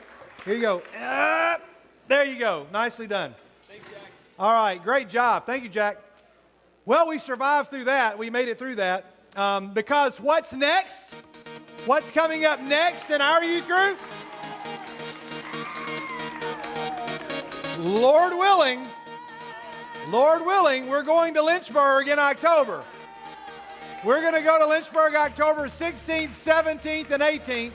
Here you go. There you go. Nicely done. Thanks, Jack. All right, great job. Thank you, Jack. Well, we survived through that. We made it through that. Because what's next? What's coming up next in our youth group? Lord willing, we're going to Lynchburg in October. We're going to go to Lynchburg October 16th, 17th, and 18th.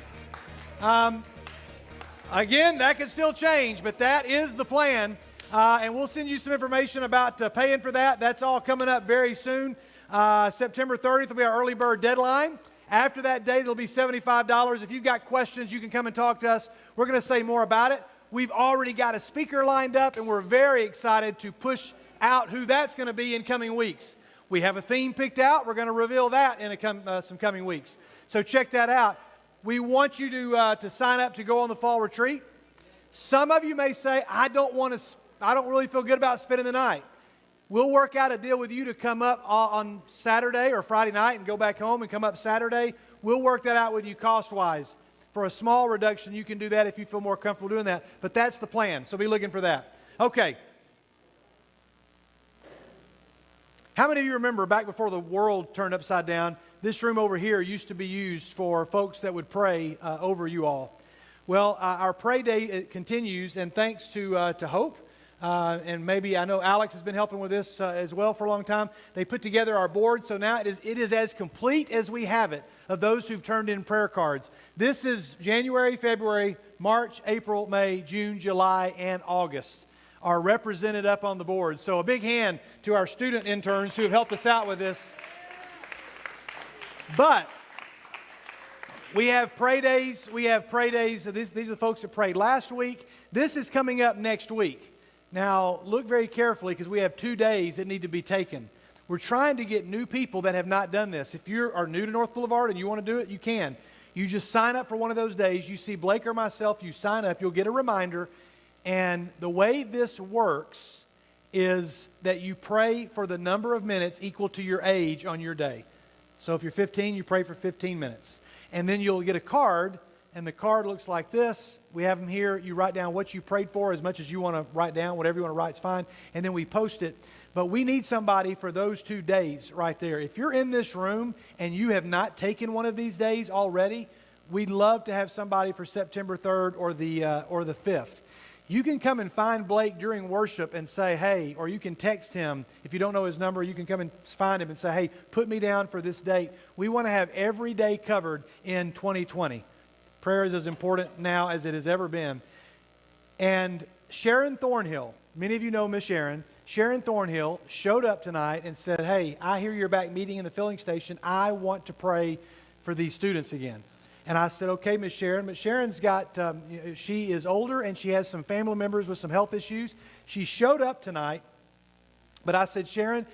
Again, that could still change, but that is the plan. And we'll send you some information about paying for that. That's all coming up very soon. September 30th will be our early bird deadline. After that date, it'll be $75. If you've got questions, you can come and talk to us. We're going to say more about it. We've already got a speaker lined up, and we're very excited to push out who that's going to be in coming weeks. We have a theme picked out. We're going to reveal that in some coming weeks. So check that out. We want you to sign up to go on the fall retreat. Some of you may say, I don't really feel good about spending the night. We'll work out a deal with you to come up on Saturday or Friday night and go back home and come up Saturday. We'll work that out with you cost-wise. For a small reduction, you can do that if you feel more comfortable doing that. But that's the plan, so be looking for that. Okay. How many of you remember back before the world turned upside down, this room over here used to be used for folks that would pray over you all? Well, our pray day continues, and thanks to Hope, and maybe I know Alex has been helping with this as well for a long time. They put together our board, so now it is as complete as we have it of those who've turned in prayer cards. This is January, February, March, April, May, June, July, and August are represented up on the board. So a big hand to our student interns who have helped us out with this. But we have pray days. These are the folks that prayed last week. This is coming up next week. Now, look very carefully because we have 2 days that need to be taken. We're trying to get new people that have not done this. If you are new to North Boulevard and you want to do it, you can. You just sign up for one of those days. You see Blake or myself, you sign up, you'll get a reminder. And the way this works is that you pray for the number of minutes equal to your age on your day. So if you're 15, you pray for 15 minutes. And then you'll get a card, and the card looks like this. We have them here. You write down what you prayed for as much as you want to write down. Whatever you want to write is fine. And then we post it. But we need somebody for those 2 days right there. If you're in this room and you have not taken one of these days already, we'd love to have somebody for September 3rd or the 5th. You can come and find Blake during worship and say, hey, or you can text him. If you don't know his number, you can come and find him and say, hey, put me down for this date. We want to have every day covered in 2020. Prayer is as important now as it has ever been. And Sharon Thornhill, many of you know Miss Sharon. Sharon Thornhill showed up tonight and said, hey, I hear you're back meeting in the filling station. I want to pray for these students again. And I said, okay, Miss Sharon. But Sharon's got, she is older and she has some family members with some health issues. She showed up tonight, but I said, Sharon,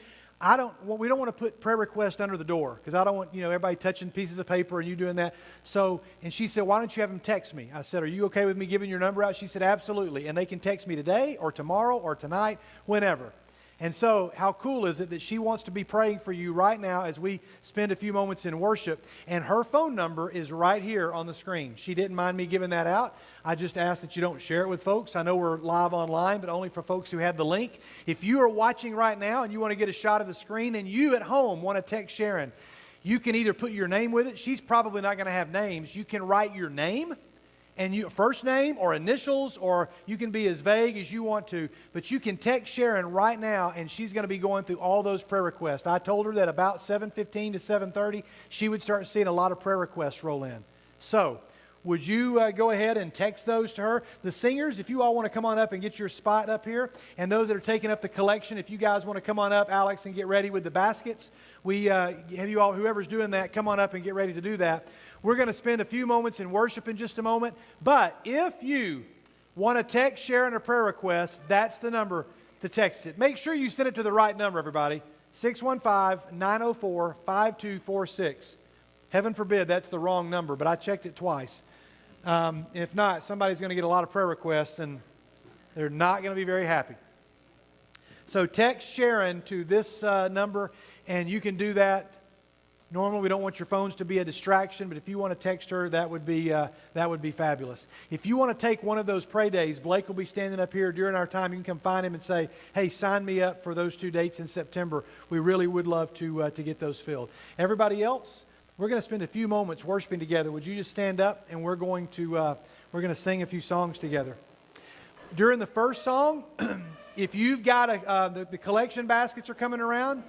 we don't want to put prayer requests under the door because I don't want, everybody touching pieces of paper and you doing that. So, and she said, why don't you have them text me? I said, are you okay with me giving your number out? She said, absolutely. And they can text me today or tomorrow or tonight, whenever. And so how cool is it that she wants to be praying for you right now as we spend a few moments in worship. And her phone number is right here on the screen. She didn't mind me giving that out. I just ask that you don't share it with folks. I know we're live online, but only for folks who have the link. If you are watching right now and you want to get a shot of the screen and you at home want to text Sharon, you can either put your name with it. She's probably not going to have names. You can write your name and your first name or initials, or you can be as vague as you want to, but you can text Sharon right now and she's going to be going through all those prayer requests. I told her that about 7:15 to 7:30 she would start seeing a lot of prayer requests roll in. So would you go ahead and text those to her? The singers, if you all want to come on up and get your spot up here, and those that are taking up the collection, if you guys want to come on up, Alex, and get ready with the baskets, we have you all, whoever's doing that, come on up and get ready to do that. We're going to spend a few moments in worship in just a moment. But if you want to text Sharon a prayer request, that's the number to text it. Make sure you send it to the right number, everybody. 615-904-5246. Heaven forbid that's the wrong number, but I checked it twice. If not, somebody's going to get a lot of prayer requests, and they're not going to be very happy. So text Sharon to this number, and you can do that Normally, we don't want your phones to be a distraction, but if you want to text her, that would be fabulous. If you want to take one of those pray days, Blake will be standing up here during our time. You can come find him and say, hey, sign me up for those 2 dates in September. We really would love to get those filled. Everybody else, we're going to spend a few moments worshiping together. Would you just stand up, and we're going to sing a few songs together. During the first song, if you've got the collection baskets are coming around,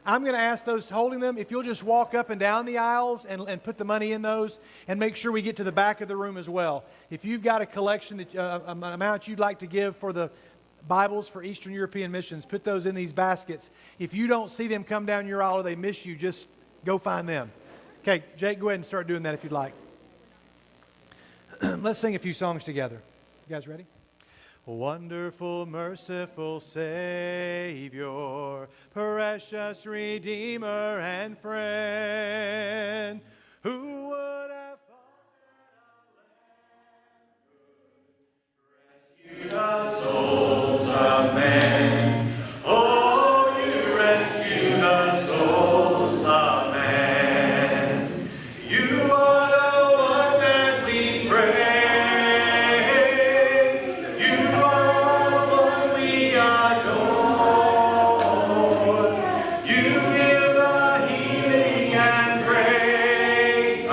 I'm going to ask those holding them, if you'll just walk up and down the aisles and put the money in those, and make sure we get to the back of the room as well. If you've got a collection, an amount you'd like to give for the Bibles for Eastern European missions, put those in these baskets. If you don't see them come down your aisle or they miss you, just go find them. Okay, Jake, go ahead and start doing that if you'd like. Let's sing a few songs together. You guys ready? Wonderful, merciful Savior, precious Redeemer and friend, who would have thought that our land could rescue the souls of men? Oh, you rescue the souls of men. You are the one that we praise. You give the healing and grace.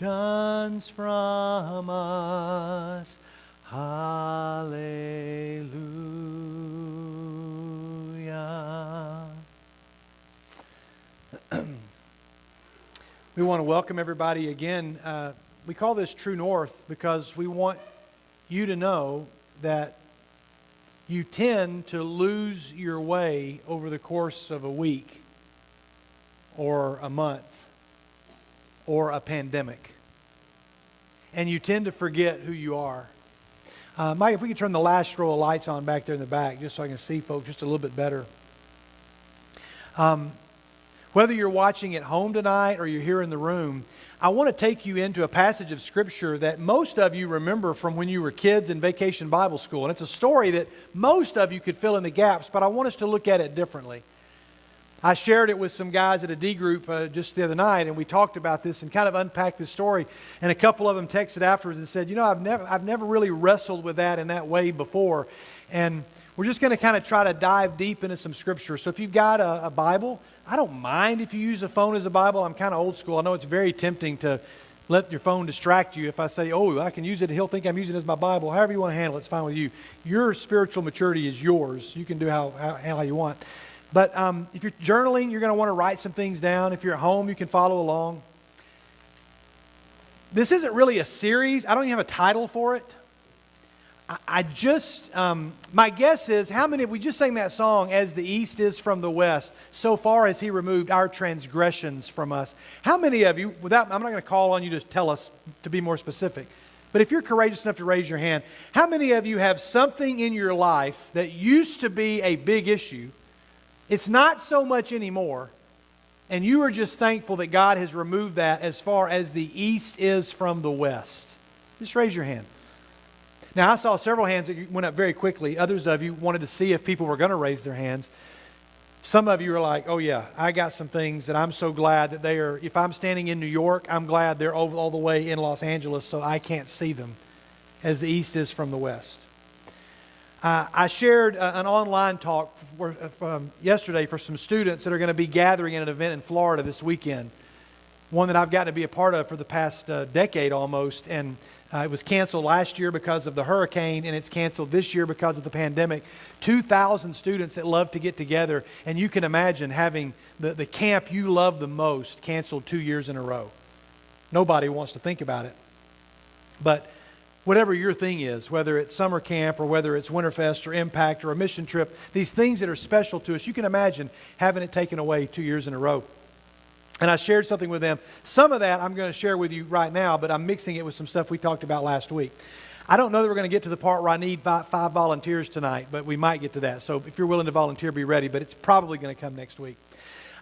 nations from us. Hallelujah. We want to welcome everybody again. We call this True North because we want you to know that you tend to lose your way over the course of a week or a month or a pandemic. And you tend to forget who you are. Mike, if we could turn the last row of lights on back there in the back, just so I can see folks just a little bit better. Whether you're watching at home tonight or you're here in the room, I want to take you into a passage of Scripture that most of you remember from when you were kids in Vacation Bible School. And it's a story that most of you could fill in the gaps, but I want us to look at it differently. I shared it with some guys at a D group just the other night, and we talked about this and kind of unpacked this story. And a couple of them texted afterwards and said, I've never really wrestled with that in that way before. And we're just going to kind of try to dive deep into some Scripture. So if you've got a Bible, I don't mind if you use a phone as a Bible. I'm kind of old school. I know it's very tempting to let your phone distract you. If I say, I can use it, he'll think I'm using it as my Bible. However you want to handle it, it's fine with you. Your spiritual maturity is yours. You can do how you want. But if you're journaling, you're going to want to write some things down. If you're at home, you can follow along. This isn't really a series. I don't even have a title for it. My guess is, how many, if we just sang that song, As the East is from the West, so far as He removed our transgressions from us. How many of you, I'm not going to call on you to tell us to be more specific, but if you're courageous enough to raise your hand, how many of you have something in your life that used to be a big issue? It's not so much anymore, and you are just thankful that God has removed that as far as the East is from the West? Just raise your hand. Now, I saw several hands that went up very quickly. Others of you wanted to see if people were going to raise their hands. Some of you are like, oh yeah, I got some things that I'm so glad that they are, if I'm standing in New York, I'm glad they're all the way in Los Angeles so I can't see them, as the East is from the West. I shared an online talk yesterday for some students that are going to be gathering at an event in Florida this weekend. One that I've gotten to be a part of for the past decade almost. And it was canceled last year because of the hurricane, and it's canceled this year because of the pandemic. 2,000 students that love to get together. And you can imagine having the camp you love the most canceled 2 years in a row. Nobody wants to think about it. But whatever your thing is, whether it's summer camp or whether it's Winterfest or Impact or a mission trip, these things that are special to us, you can imagine having it taken away 2 years in a row. And I shared something with them. Some of that I'm going to share with you right now, but I'm mixing it with some stuff we talked about last week. I don't know that we're going to get to the part where I need five volunteers tonight, but we might get to that. So if you're willing to volunteer, be ready, but it's probably going to come next week.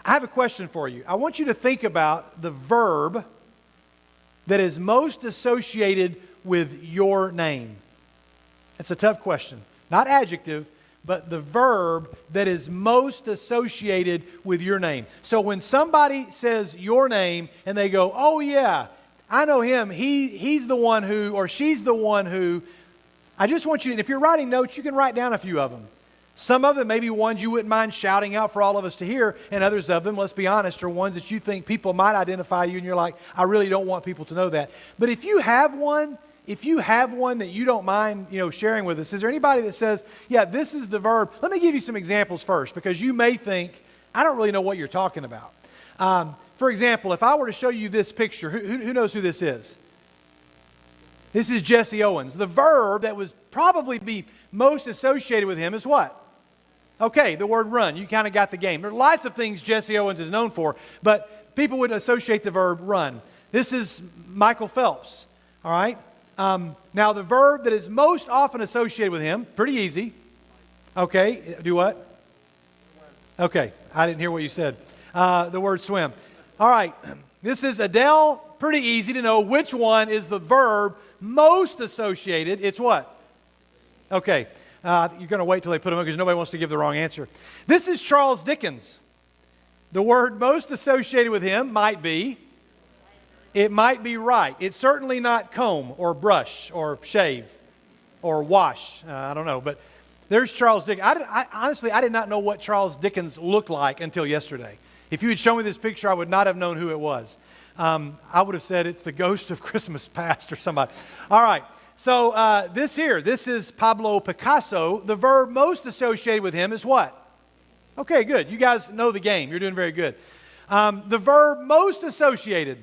I have a question for you. I want you to think about the verb that is most associated with your name. It's a tough question. Not adjective, but the verb that is most associated with your name. So when somebody says your name and they go, oh yeah, I know him, he's the one who, or she's the one who, I just want you to, if you're writing notes, you can write down a few of them. Some of them may be ones you wouldn't mind shouting out for all of us to hear, and others of them, let's be honest, are ones that you think people might identify you and you're like, I really don't want people to know that. But if you have one that you don't mind, sharing with us, is there anybody that says, yeah, this is the verb? Let me give you some examples first, because you may think, I don't really know what you're talking about. For example, if I were to show you this picture, who knows who this is? This is Jesse Owens. The verb that was probably be most associated with him is what? Okay, the word run. You kind of got the game. There are lots of things Jesse Owens is known for, but people would associate the verb run. This is Michael Phelps, all right? Now, the verb that is most often associated with him, pretty easy. Okay, do what? Okay, I didn't hear what you said. The word swim. All right, this is Adele. Pretty easy to know which one is the verb most associated. It's what? Okay, you're going to wait till they put them in because nobody wants to give the wrong answer. This is Charles Dickens. The word most associated with him might be, it might be right. It's certainly not comb or brush or shave or wash. I don't know, but there's Charles Dickens. Honestly, I did not know what Charles Dickens looked like until yesterday. If you had shown me this picture, I would not have known who it was. I would have said it's the ghost of Christmas past or somebody. All right. So this is Pablo Picasso. The verb most associated with him is what? Okay, good. You guys know the game. You're doing very good. The verb most associated.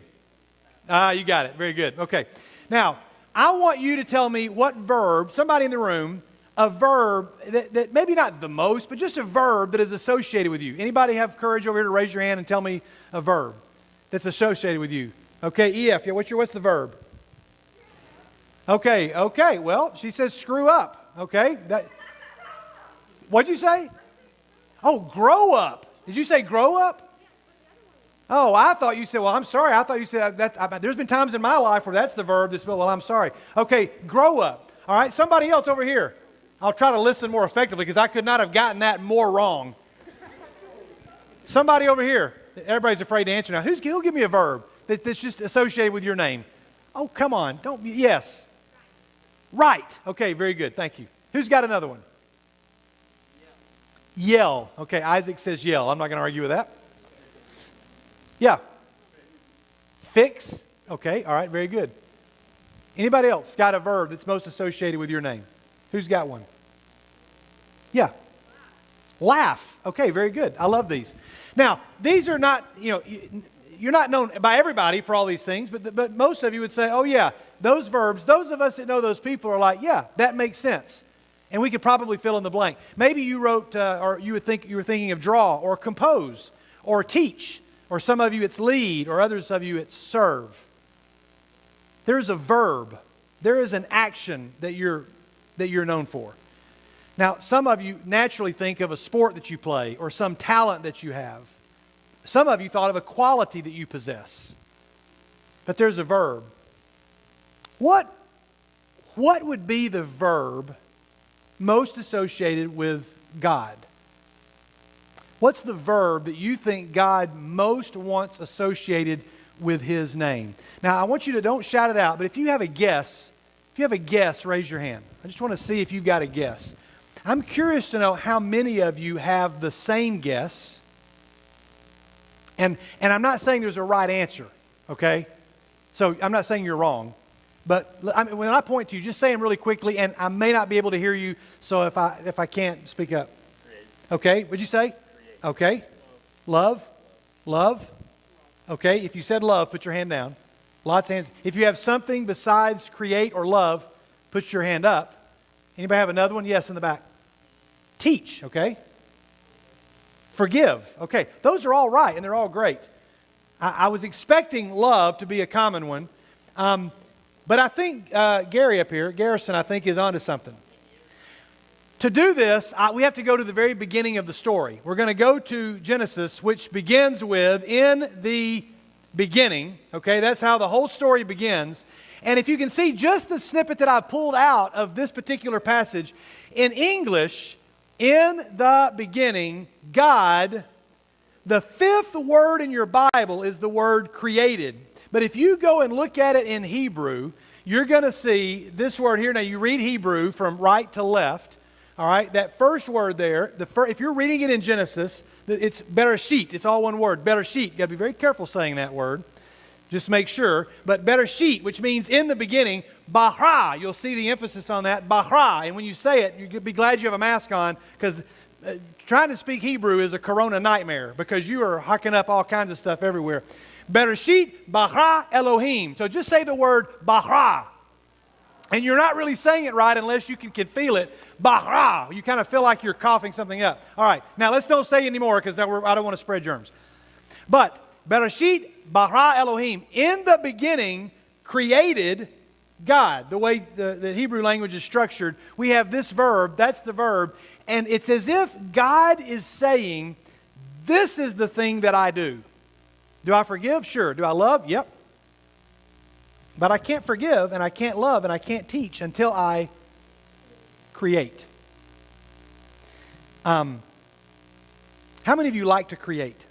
You got it. Very good. Okay. Now, I want you to tell me what verb, somebody in the room, a verb that maybe not the most, but just a verb that is associated with you. Anybody have courage over here to raise your hand and tell me a verb that's associated with you? Okay, EF, yeah, what's the verb? Okay, well, she says screw up. Okay, what'd you say? Oh, grow up. Did you say grow up? Oh, I thought you said, well, I'm sorry. I thought you said, there's been times in my life where that's the verb that's, well, I'm sorry. Okay, grow up. All right, somebody else over here. I'll try to listen more effectively because I could not have gotten that more wrong. Somebody over here. Everybody's afraid to answer now. Who'll give me a verb that's just associated with your name? Oh, come on. Yes. Right. Okay, very good. Thank you. Who's got another one? Yell. Okay, Isaac says yell. I'm not going to argue with that. Yeah. Fix. Okay, all right, very good. Anybody else got a verb that's most associated with your name? Who's got one? Yeah. Laugh. Okay, very good. I love these. Now, these are not, you're not known by everybody for all these things, but most of you would say, oh yeah, those verbs, those of us that know those people are like, yeah, that makes sense. And we could probably fill in the blank. Maybe you wrote, or you were thinking of draw, or compose, or teach, or some of you it's lead, or others of you it's serve. There's a verb. There is an action that you're known for. Now, some of you naturally think of a sport that you play or some talent that you have. Some of you thought of a quality that you possess. But there's a verb. What would be the verb most associated with God? What's the verb that you think God most wants associated with His name? Now, I want you to, don't shout it out, but if you have a guess, raise your hand. I just want to see if you've got a guess. I'm curious to know how many of you have the same guess. And I'm not saying there's a right answer, okay? So I'm not saying you're wrong. But when I point to you, just say them really quickly, and I may not be able to hear you, so if I can't, speak up. Okay, what'd you say? Okay. Love? Love? Okay, if you said love, put your hand down. Lots of hands. If you have something besides create or love, put your hand up. Anybody have another one? Yes, in the back. Teach, okay. Forgive, okay. Those are all right, and they're all great. I was expecting love to be a common one. But I think Gary up here, Garrison, I think is onto something. To do this, we have to go to the very beginning of the story. We're going to go to Genesis, which begins with, in the beginning. Okay, that's how the whole story begins. And if you can see just the snippet that I've pulled out of this particular passage, in English, in the beginning, God, the fifth word in your Bible is the word created. But if you go and look at it in Hebrew, you're going to see this word here. Now, you read Hebrew from right to left. All right, that first word there, if you're reading it in Genesis, it's bereshit. It's all one word, bereshit. You've got to be very careful saying that word. Just make sure. But bereshit, which means in the beginning, bara. You'll see the emphasis on that, bara. And when you say it, you'll be glad you have a mask on, because trying to speak Hebrew is a corona nightmare, because you are hucking up all kinds of stuff everywhere. Bereshit bara Elohim. So just say the word bara. And you're not really saying it right unless you can feel it. Bara. You kind of feel like you're coughing something up. All right. Now let's don't say anymore, because I don't want to spread germs. But Bereshit bara Elohim. In the beginning created God. The way the Hebrew language is structured, we have this verb. That's the verb. And it's as if God is saying, this is the thing that I do. Do I forgive? Sure. Do I love? Yep. But I can't forgive, and I can't love, and I can't teach until I create. How many of you like to create?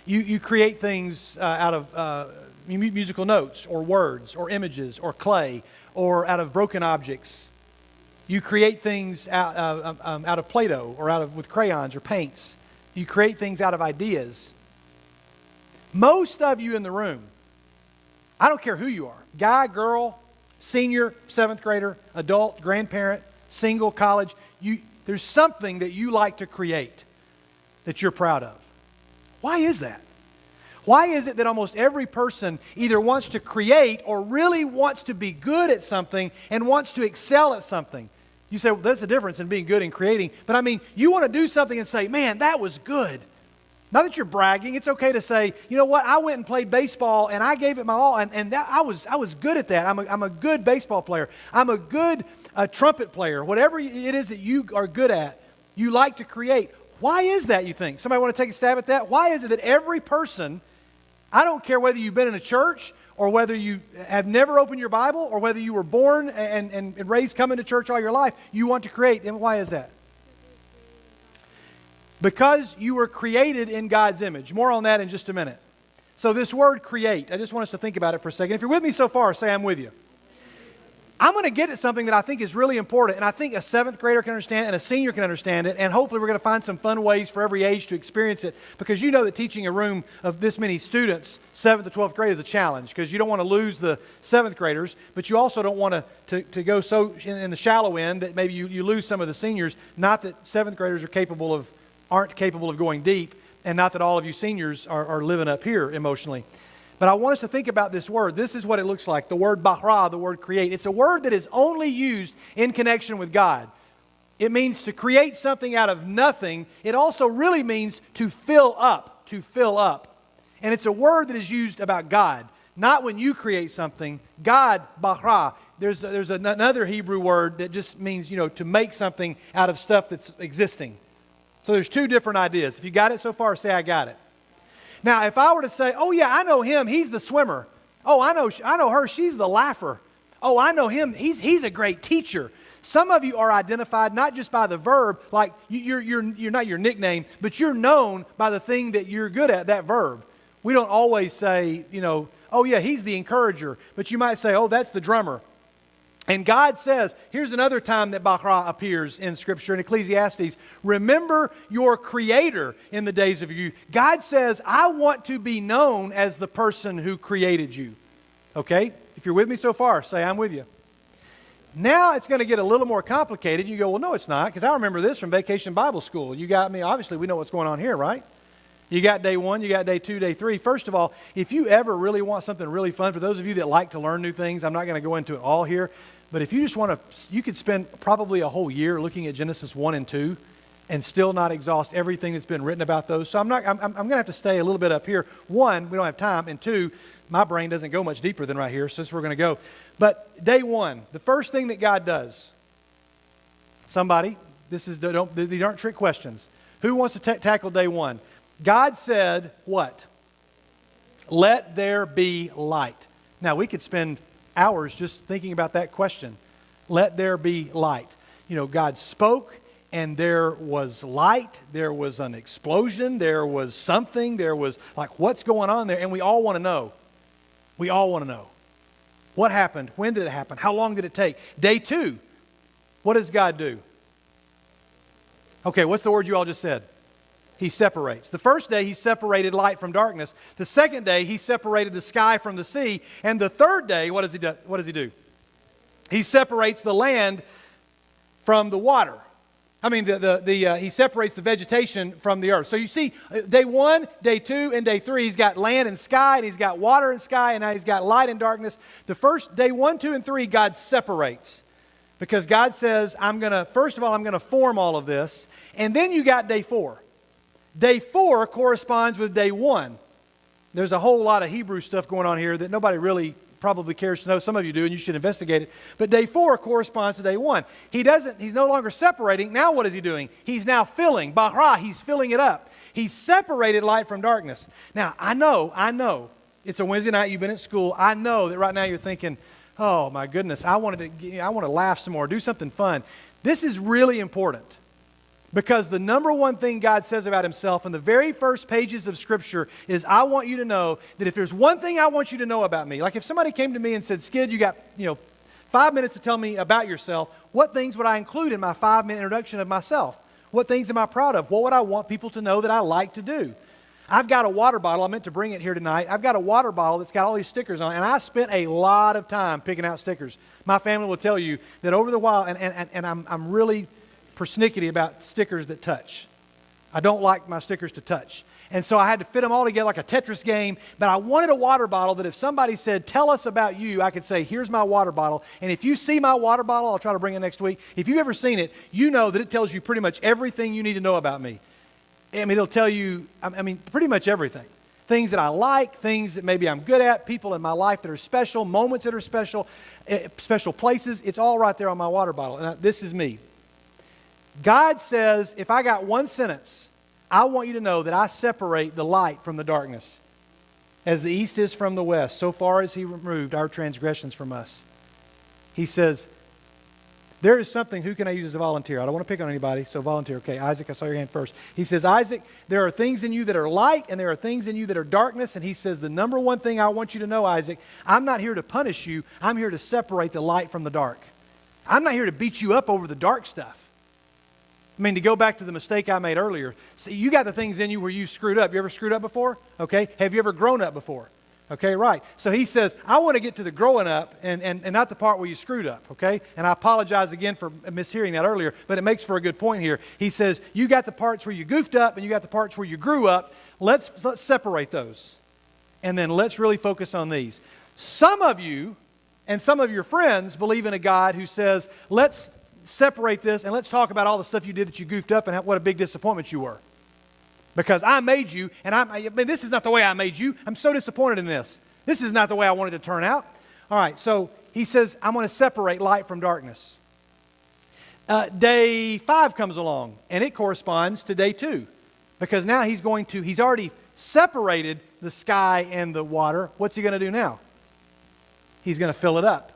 You create things out of musical notes, or words, or images, or clay, or out of broken objects. You create things out of Play-Doh, or with crayons or paints. You create things out of ideas. Most of you in the room, I don't care who you are, guy, girl, senior, seventh grader, adult, grandparent, single, college, there's something that you like to create that you're proud of. Why is that? Why is it that almost every person either wants to create or really wants to be good at something and wants to excel at something? You say, well, there's a difference in being good and creating. But I mean, you want to do something and say, man, that was good. Not that you're bragging. It's okay to say, you know what, I went and played baseball and I gave it my all, and I was good at that. I'm a good baseball player. I'm a good trumpet player. Whatever it is that you are good at, you like to create. Why is that, you think? Somebody want to take a stab at that? Why is it that every person, I don't care whether you've been in a church or whether you have never opened your Bible or whether you were born and raised coming to church all your life, you want to create. And why is that? Because you were created in God's image. More on that in just a minute. So this word create, I just want us to think about it for a second. If you're with me so far, say I'm with you. I'm going to get at something that I think is really important, and I think a seventh grader can understand and a senior can understand it, and hopefully we're going to find some fun ways for every age to experience it, because you know that teaching a room of this many students, 7th to 12th grade, is a challenge, because you don't want to lose the 7th graders, but you also don't want to go so in the shallow end that maybe you lose some of the seniors. Not that 7th graders aren't capable of going deep, and not that all of you seniors are living up here emotionally. But I want us to think about this word. This is what it looks like, the word bara, the word create. It's a word that is only used in connection with God. It means to create something out of nothing. It also really means to fill up, to fill up. And it's a word that is used about God, not when you create something. God, bara. There's another Hebrew word that just means, to make something out of stuff that's existing. So there's two different ideas. If you got it so far, say I got it. Now, if I were to say, oh yeah, I know him, he's the swimmer. Oh, I know her, she's the laugher. Oh, I know him, he's a great teacher. Some of you are identified not just by the verb, like you're not your nickname, but you're known by the thing that you're good at, that verb. We don't always say, oh yeah, he's the encourager, but you might say, oh, that's the drummer. And God says, here's another time that bara appears in Scripture in Ecclesiastes. Remember your Creator in the days of your youth. God says, I want to be known as the person who created you. Okay? If you're with me so far, say I'm with you. Now it's going to get a little more complicated. You go, well, no, it's not, because I remember this from Vacation Bible School. You got me. Obviously, we know what's going on here, right? You got day 1, you got day 2, day 3. First of all, if you ever really want something really fun, for those of you that like to learn new things, I'm not going to go into it all here, but if you just want to, you could spend probably a whole year looking at Genesis 1 and 2 and still not exhaust everything that's been written about those. So I'm going to have to stay a little bit up here. 1, we don't have time, and 2, my brain doesn't go much deeper than right here, so that's where we're going to go. But day 1, the first thing that God does, somebody, these aren't trick questions. Who wants to tackle day 1? God said what? Let there be light. Now, we could spend hours just thinking about that question. Let there be light. God spoke and there was light. There was an explosion. There was something. There was like, what's going on there? And we all want to know. We all want to know. What happened? When did it happen? How long did it take? Day 2, what does God do? Okay, what's the word you all just said? He separates. The first day, he separated light from darkness. The second day, he separated the sky from the sea. And the third day, what does he do? He separates the land from the water. I mean, he separates the vegetation from the earth. So you see, day 1, day 2, and day 3, he's got land and sky, and he's got water and sky, and now he's got light and darkness. The first, day 1, 2, and 3, God separates. Because God says, first of all, I'm going to form all of this. And then you got day 4. Day 4 corresponds with day 1. There's a whole lot of Hebrew stuff going on here that nobody really probably cares to know. Some of you do, and you should investigate it. But day 4 corresponds to day 1. He's no longer separating. Now what is he doing? He's now filling. Bara, he's filling it up. He's separated light from darkness. Now, I know. It's a Wednesday night. You've been at school. I know that right now you're thinking, oh my goodness, I want to laugh some more, do something fun. This is really important. Because the number one thing God says about himself in the very first pages of Scripture is, I want you to know that if there's one thing I want you to know about me, like if somebody came to me and said, Skid, you got 5 minutes to tell me about yourself, what things would I include in my 5-minute introduction of myself? What things am I proud of? What would I want people to know that I like to do? I've got a water bottle. I meant to bring it here tonight. I've got a water bottle that's got all these stickers on it, and I spent a lot of time picking out stickers. My family will tell you that over the while, and I'm really persnickety about stickers that touch. I don't like my stickers to touch. And so I had to fit them all together like a Tetris game, but I wanted a water bottle that if somebody said, tell us about you, I could say, here's my water bottle. And if you see my water bottle, I'll try to bring it next week. If you've ever seen it, you know that it tells you pretty much everything you need to know about me. I mean, it'll tell you, pretty much everything. Things that I like, things that maybe I'm good at, people in my life that are special, moments that are special, special places. It's all right there on my water bottle. And this is me. God says, if I got one sentence, I want you to know that I separate the light from the darkness. As the east is from the west, so far as He removed our transgressions from us. He says, there is something, who can I use as a volunteer? I don't want to pick on anybody, so volunteer. Okay, Isaac, I saw your hand first. He says, Isaac, there are things in you that are light and there are things in you that are darkness. And he says, the number one thing I want you to know, Isaac, I'm not here to punish you. I'm here to separate the light from the dark. I'm not here to beat you up over the dark stuff. I mean, to go back to the mistake I made earlier, see, you got the things in you where you screwed up. You ever screwed up before? Okay. Have you ever grown up before? Okay, right. So he says, I want to get to the growing up and not the part where you screwed up, okay? And I apologize again for mishearing that earlier, but it makes for a good point here. He says, you got the parts where you goofed up and you got the parts where you grew up. Let's separate those. And then let's really focus on these. Some of you and some of your friends believe in a God who says, let's separate this and let's talk about all the stuff you did that you goofed up and what a big disappointment you were. Because I made you, and this is not the way I made you. I'm so disappointed in this. This is not the way I wanted to turn out. All right, so he says, I'm going to separate light from darkness. Day 5 comes along, and it corresponds to day 2. Because now he's already separated the sky and the water. What's he going to do now? He's going to fill it up.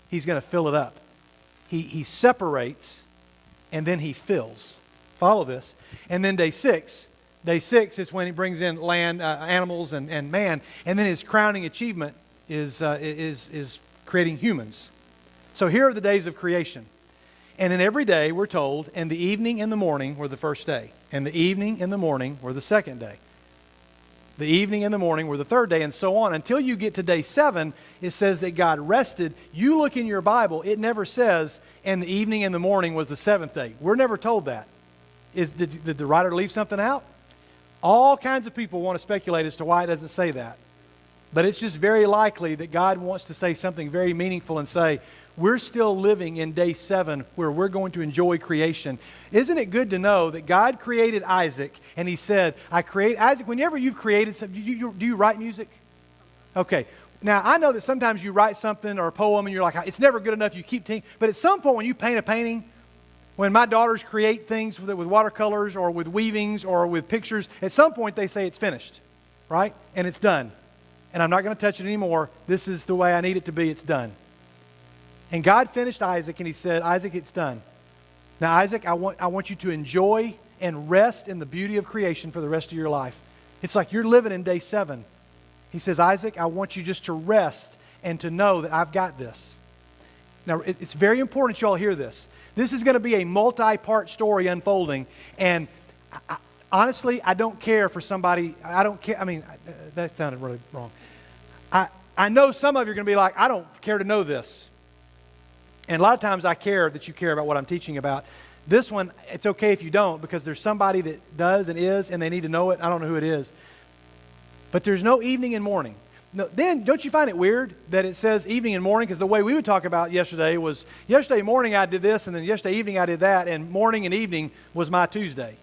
He's going to fill it up. He separates, and then he fills. Follow this. And then day 6 is when he brings in land, animals, and man. And then his crowning achievement is creating humans. So here are the days of creation. And then every day we're told, and the evening and the morning were the first day. And the evening and the morning were the second day. The evening and the morning were the third day, and so on. Until you get to day 7, it says that God rested. You look in your Bible, it never says, and the evening and the morning was the 7th day. We're never told that. Did the writer leave something out? All kinds of people want to speculate as to why it doesn't say that. But it's just very likely that God wants to say something very meaningful and say, we're still living in day 7 where we're going to enjoy creation. Isn't it good to know that God created Isaac and he said, I create Isaac. Whenever you've created something, do you write music? Okay. Now, I know that sometimes you write something or a poem and you're like, it's never good enough. You keep thinking. But at some point when you paint a painting, when my daughters create things with watercolors or with weavings or with pictures, at some point they say it's finished, right? And it's done. And I'm not going to touch it anymore. This is the way I need it to be. It's done. And God finished Isaac and he said, Isaac, it's done. Now, Isaac, I want you to enjoy and rest in the beauty of creation for the rest of your life. It's like you're living in day 7. He says, Isaac, I want you just to rest and to know that I've got this. Now, it's very important you all hear this. This is going to be a multi-part story unfolding. And honestly, I don't care for somebody. I don't care. I mean, that sounded really wrong. I know some of you are going to be like, I don't care to know this. And a lot of times I care that you care about what I'm teaching about. This one, it's okay if you don't because there's somebody that does and is and they need to know it. I don't know who it is. But there's no evening and morning. No, then, don't you find it weird that it says evening and morning? Because the way we would talk about yesterday was, yesterday morning I did this, and then yesterday evening I did that, and morning and evening was my Tuesday.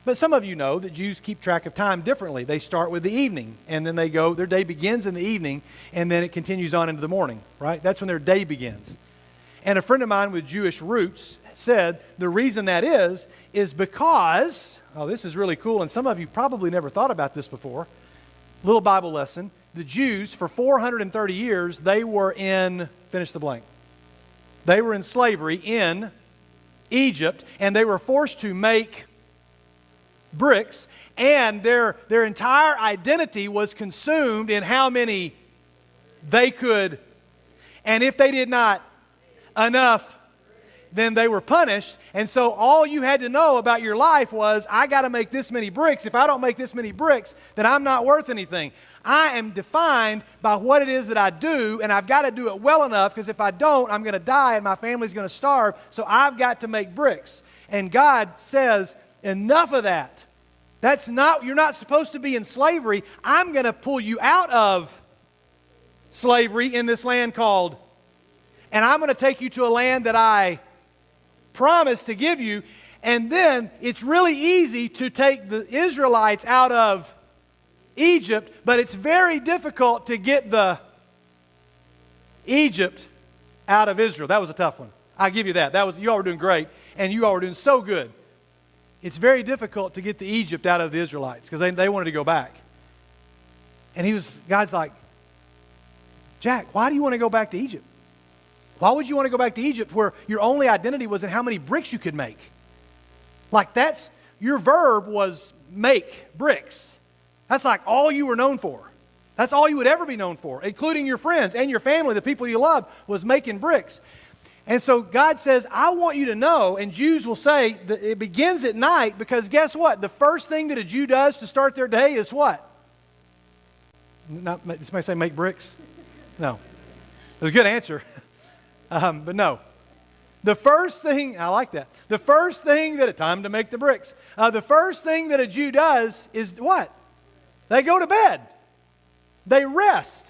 But some of you know that Jews keep track of time differently. They start with the evening, and then their day begins in the evening, and then it continues on into the morning, right? That's when their day begins. And a friend of mine with Jewish roots said the reason that is because, this is really cool, and some of you probably never thought about this before. Little Bible lesson. The Jews, for 430 years, they were in, finish the blank. They were in slavery in Egypt, and they were forced to make bricks, and their entire identity was consumed in how many they could, and if they did not enough, then they were punished. And so all you had to know about your life was, I got to make this many bricks. If I don't make this many bricks, then I'm not worth anything. I am defined by what it is that I do, and I've got to do it well enough, because if I don't, I'm going to die and my family's going to starve. So I've got to make bricks. And God says, enough of that. You're not supposed to be in slavery. I'm going to pull you out of slavery in this land called, and I'm going to take you to a land that I promised to give you. And then it's really easy to take the Israelites out of Egypt, but it's very difficult to get the Egypt out of Israel. That was a tough one. I give you that. You all were doing great, and you all were doing so good. It's very difficult to get the Egypt out of the Israelites because they wanted to go back. And God's like, Jack, why do you want to go back to Egypt? Why would you want to go back to Egypt where your only identity was in how many bricks you could make? Like your verb was make bricks. That's like all you were known for. That's all you would ever be known for, including your friends and your family, the people you loved, was making bricks. And so God says, I want you to know, and Jews will say that it begins at night, because guess what? The first thing that a Jew does to start their day is what? Somebody say make bricks? No. It was a good answer. But no. The first thing, I like that. The first thing time to make the bricks. The first thing that a Jew does is what? They go to bed. They rest.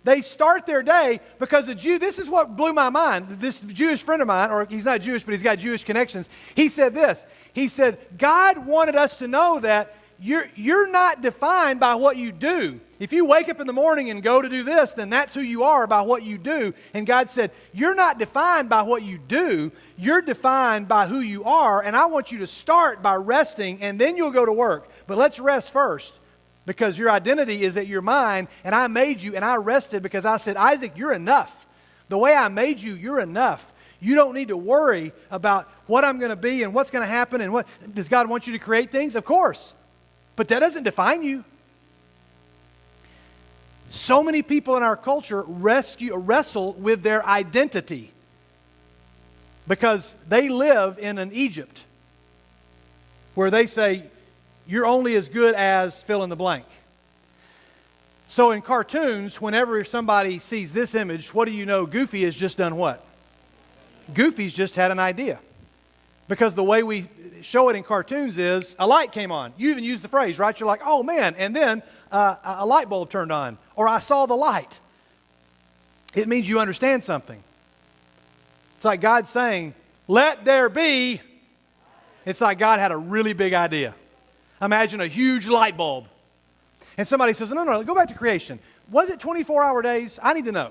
They start their day, because a Jew, this is what blew my mind. This Jewish friend of mine, or he's not Jewish, but he's got Jewish connections. He said this. He said, God wanted us to know that you're not defined by what you do. If you wake up in the morning and go to do this, then that's who you are by what you do. And God said, you're not defined by what you do. You're defined by who you are. And I want you to start by resting, and then you'll go to work. But let's rest first, because your identity is that you're mine, and I made you, and I rested because I said, Isaac, you're enough. The way I made you, you're enough. You don't need to worry about what I'm going to be and what's going to happen. And what does God want you to create things? Of course. But that doesn't define you. So many people in our culture wrestle with their identity because they live in an Egypt where they say, you're only as good as fill in the blank. So in cartoons, whenever somebody sees this image, what do you know? Goofy has just done what? Goofy's just had an idea. Because the way we show it in cartoons is a light came on. You even use the phrase, right? You're like, oh man, and then a light bulb turned on, or I saw the light. It means you understand something. It's like God saying, let there be. It's like God had a really big idea. Imagine a huge light bulb. And somebody says, no, go back to creation. Was it 24-hour days? I need to know.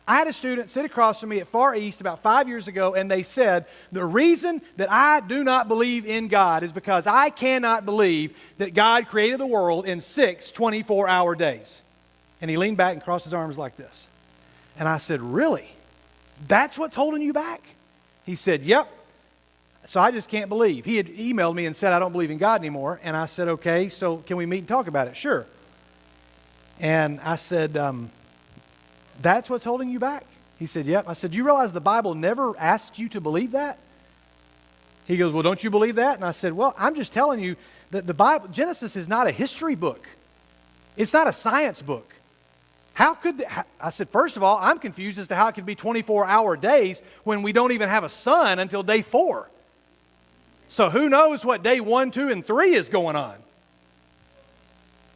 I had a student sit across from me at Far East about 5 years ago, and they said, the reason that I do not believe in God is because I cannot believe that God created the world in 6 24-hour days. And he leaned back and crossed his arms like this. And I said, really? That's what's holding you back? He said, yep. So I just can't believe. He had emailed me and said, I don't believe in God anymore. And I said, okay, so can we meet and talk about it? Sure. And I said, that's what's holding you back? He said, yep. I said, you realize the Bible never asks you to believe that? He goes, well, don't you believe that? And I said, well, I'm just telling you that the Bible, Genesis is not a history book. It's not a science book. I said, first of all, I'm confused as to how it could be 24-hour days when we don't even have a sun until day 4. So who knows what day 1, 2, and 3 is going on?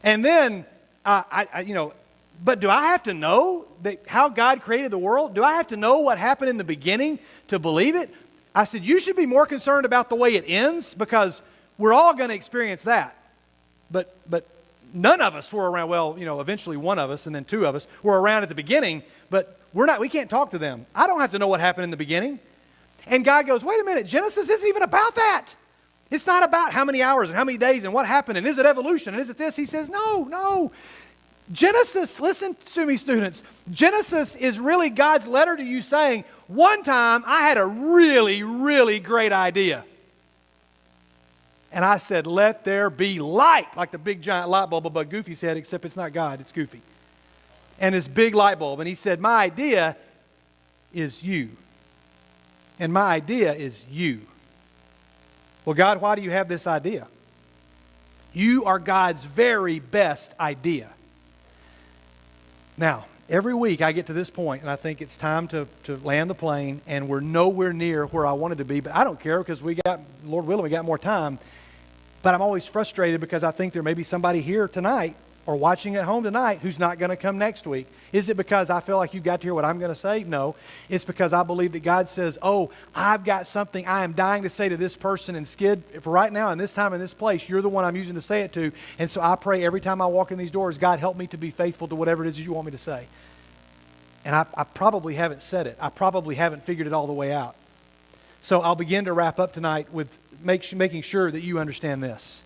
And then, but do I have to know how God created the world? Do I have to know what happened in the beginning to believe it? I said, you should be more concerned about the way it ends, because we're all going to experience that. But none of us were around. Well, eventually one of us and then 2 of us were around at the beginning, but we can't talk to them. I don't have to know what happened in the beginning. And God goes, wait a minute, Genesis isn't even about that. It's not about how many hours and how many days and what happened and is it evolution and is it this? He says, no. Genesis, listen to me, students. Genesis is really God's letter to you saying, one time I had a really, really great idea. And I said, let there be light, like the big giant light bulb above Goofy's head, except it's not God, it's Goofy. And this big light bulb. And he said, my idea is you. And my idea is you. Well, God, why do you have this idea? You are God's very best idea. Now, every week I get to this point and I think it's time to land the plane, and we're nowhere near where I wanted to be, but I don't care because Lord willing, we got more time. But I'm always frustrated because I think there may be somebody here tonight or watching at home tonight who's not going to come next week. Is it because I feel like you got to hear what I'm going to say? No. It's because I believe that God says, oh, I've got something I am dying to say to this person, and Skid, for right now, in this time, in this place, you're the one I'm using to say it to. And so I pray every time I walk in these doors, God, help me to be faithful to whatever it is you want me to say. And I probably haven't said it. I probably haven't figured it all the way out. So I'll begin to wrap up tonight with making sure that you understand this.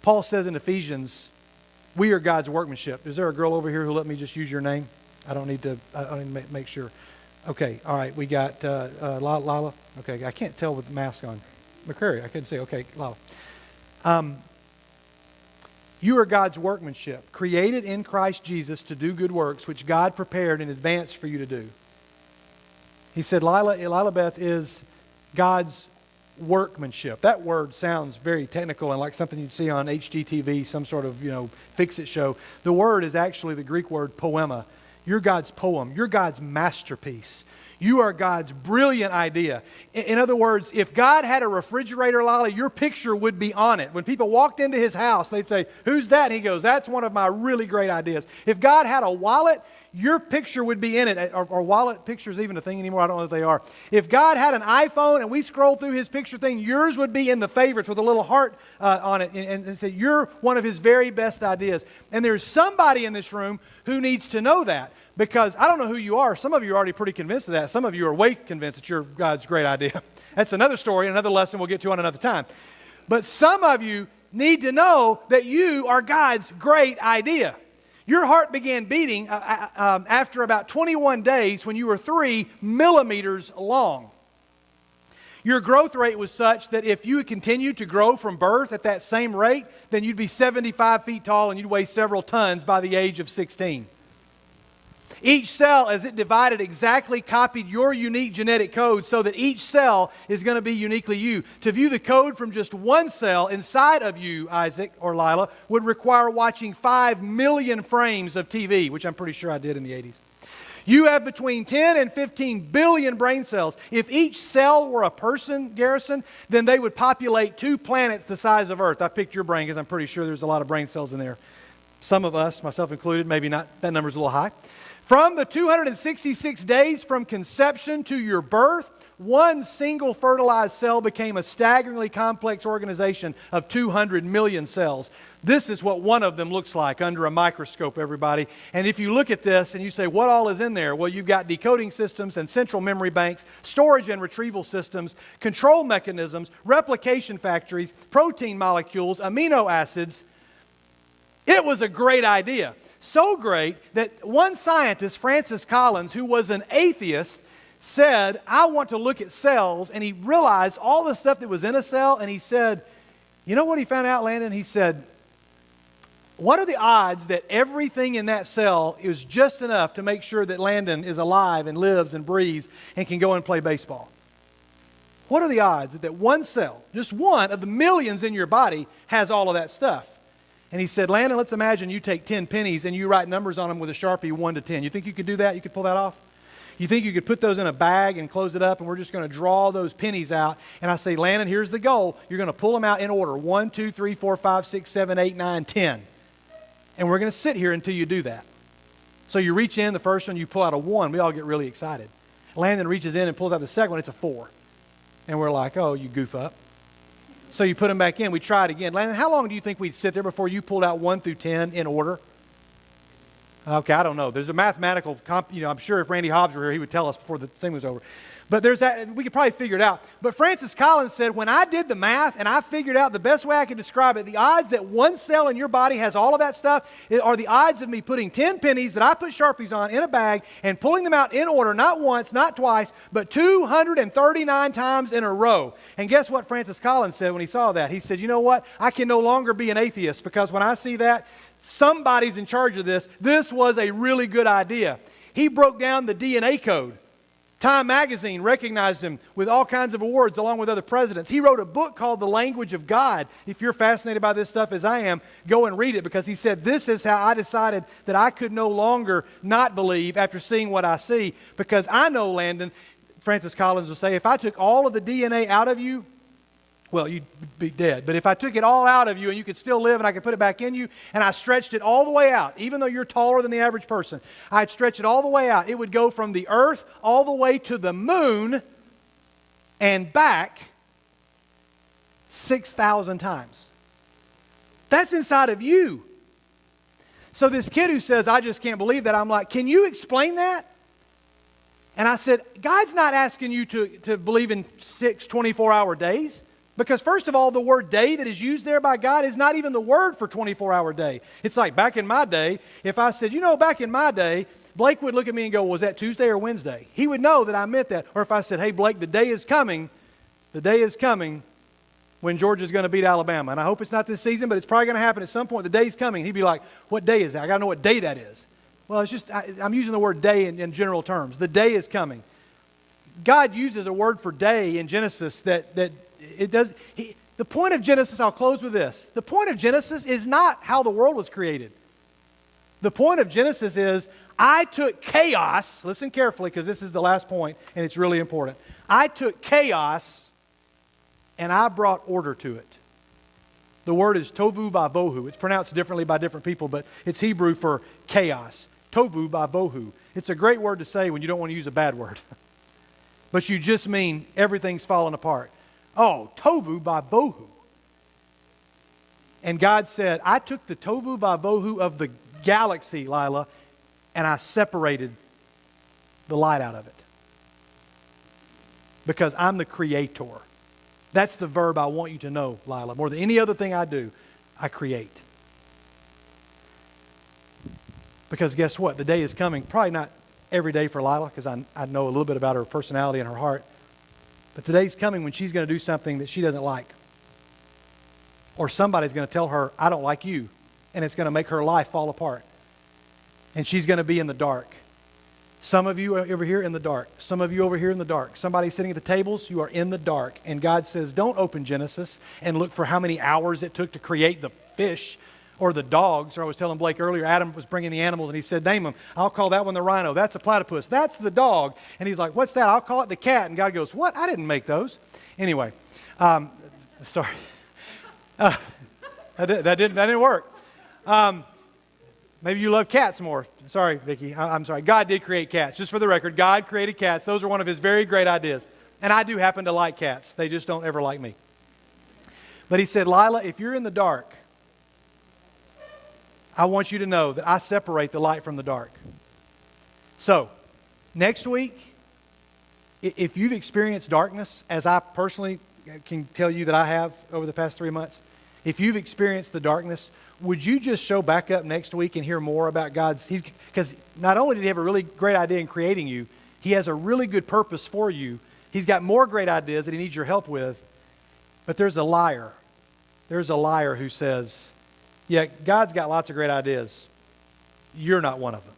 Paul says in Ephesians, we are God's workmanship. Is there a girl over here who'll let me just use your name? I don't need to make sure. Okay, all right, we got Lala. Okay, I can't tell with the mask on. McCurry, I couldn't say. Okay, Lala. You are God's workmanship, created in Christ Jesus to do good works, which God prepared in advance for you to do. He said Lila Beth is God's workmanship. That word sounds very technical and like something you'd see on HGTV, some sort of, fix-it show. The word is actually the Greek word poema. You're God's poem. You're God's masterpiece. You are God's brilliant idea. In other words, if God had a refrigerator, Lila, your picture would be on it. When people walked into his house, they'd say, who's that? And he goes, that's one of my really great ideas. If God had a wallet, your picture would be in it. Are wallet pictures even a thing anymore? I don't know if they are. If God had an iPhone and we scroll through his picture thing, yours would be in the favorites with a little heart on it and say, you're one of his very best ideas. And there's somebody in this room who needs to know that, because I don't know who you are. Some of you are already pretty convinced of that. Some of you are way convinced that you're God's great idea. That's another story, another lesson we'll get to on another time. But some of you need to know that you are God's great idea. Your heart began beating after about 21 days when you were 3 millimeters long. Your growth rate was such that if you had continued to grow from birth at that same rate, then you'd be 75 feet tall and you'd weigh several tons by the age of 16. Each cell, as it divided, exactly copied your unique genetic code so that each cell is going to be uniquely you. To view the code from just one cell inside of you, Isaac or Lila, would require watching 5 million frames of TV, which I'm pretty sure I did in the 80s. You have between 10 and 15 billion brain cells. If each cell were a person, Garrison, then they would populate 2 planets the size of Earth. I picked your brain because I'm pretty sure there's a lot of brain cells in there. Some of us, myself included, maybe not. That number's a little high. From the 266 days from conception to your birth, one single fertilized cell became a staggeringly complex organization of 200 million cells. This is what one of them looks like under a microscope, everybody. And if you look at this and you say, what all is in there? Well, you've got decoding systems and central memory banks, storage and retrieval systems, control mechanisms, replication factories, protein molecules, amino acids. It was a great idea. So great that one scientist, Francis Collins, who was an atheist, said, I want to look at cells, and he realized all the stuff that was in a cell, and he said, you know what he found out, Landon? He said, what are the odds that everything in that cell is just enough to make sure that Landon is alive and lives and breathes and can go and play baseball? What are the odds that one cell, just one of the millions in your body, has all of that stuff? And he said, Landon, let's imagine you take 10 pennies and you write numbers on them with a Sharpie 1 to 10. You think you could do that? You could pull that off? You think you could put those in a bag and close it up, and we're just going to draw those pennies out? And I say, Landon, here's the goal. You're going to pull them out in order. 1, 2, 3, 4, 5, 6, 7, 8, 9, 10. And we're going to sit here until you do that. So you reach in, the first one, you pull out a 1. We all get really excited. Landon reaches in and pulls out the second one. It's a 4. And we're like, oh, you goof up. So you put them back in. We try it again. Landon, how long do you think we'd sit there before you pulled out 1 through 10 in order? Okay, I don't know. There's a mathematical, I'm sure if Randy Hobbs were here, he would tell us before the thing was over. But there's that, we could probably figure it out. But Francis Collins said, when I did the math and I figured out the best way I could describe it, the odds that one cell in your body has all of that stuff are the odds of me putting 10 pennies that I put Sharpies on in a bag and pulling them out in order, not once, not twice, but 239 times in a row. And guess what Francis Collins said when he saw that? He said, you know what? I can no longer be an atheist, because when I see that, somebody's in charge of this. This was a really good idea. He broke down the DNA code. Time magazine recognized him with all kinds of awards along with other presidents. He wrote a book called The Language of God. If you're fascinated by this stuff as I am, go and read it, because he said, this is how I decided that I could no longer not believe after seeing what I see, because I know, Landon, Francis Collins will say, if I took all of the DNA out of you, well, you'd be dead. But if I took it all out of you and you could still live and I could put it back in you, and I stretched it all the way out, even though you're taller than the average person, I'd stretch it all the way out. It would go from the earth all the way to the moon and back 6,000 times. That's inside of you. So this kid who says, I just can't believe that, I'm like, can you explain that? And I said, God's not asking you to believe in 6 24-hour days. Because first of all, the word day that is used there by God is not even the word for 24-hour day. It's like back in my day, if I said, back in my day, Blake would look at me and go, was that Tuesday or Wednesday? He would know that I meant that. Or if I said, hey, Blake, the day is coming when Georgia's going to beat Alabama. And I hope it's not this season, but it's probably going to happen at some point. The day's coming. He'd be like, what day is that? I got to know what day that is. Well, it's just, I'm using the word day in general terms. The day is coming. God uses a word for day in Genesis that it does. The point of Genesis, I'll close with this. The point of Genesis is not how the world was created. The point of Genesis is, I took chaos, listen carefully because this is the last point and it's really important. I took chaos and I brought order to it. The word is tovu vavohu. It's pronounced differently by different people, but it's Hebrew for chaos. Tovu vavohu. It's a great word to say when you don't want to use a bad word. But you just mean everything's falling apart. Oh, tovu vavohu. And God said, I took the tovu vavohu of the galaxy, Lila, and I separated the light out of it. Because I'm the creator. That's the verb I want you to know, Lila. More than any other thing I do, I create. Because guess what? The day is coming. Probably not every day for Lila, because I know a little bit about her personality and her heart. But the day's coming when she's going to do something that she doesn't like. Or somebody's going to tell her, I don't like you. And it's going to make her life fall apart. And she's going to be in the dark. Some of you are over here in the dark. Some of you over here in the dark. Somebody sitting at the tables, you are in the dark. And God says, don't open Genesis and look for how many hours it took to create the fish or the dogs. Or I was telling Blake earlier, Adam was bringing the animals and he said, name them. I'll call that one the rhino. That's a platypus. That's the dog. And he's like, what's that? I'll call it the cat. And God goes, what? I didn't make those. Anyway, sorry. That didn't work. Maybe you love cats more. Sorry, Vicki. I'm sorry. God did create cats. Just for the record, God created cats. Those are one of his very great ideas. And I do happen to like cats. They just don't ever like me. But he said, Lila, if you're in the dark, I want you to know that I separate the light from the dark. So, next week, if you've experienced darkness, as I personally can tell you that I have over the past 3 months, if you've experienced the darkness, would you just show back up next week and hear more about God's... Because not only did he have a really great idea in creating you, he has a really good purpose for you. He's got more great ideas that he needs your help with. But there's a liar. There's a liar who says, yeah, God's got lots of great ideas. You're not one of them.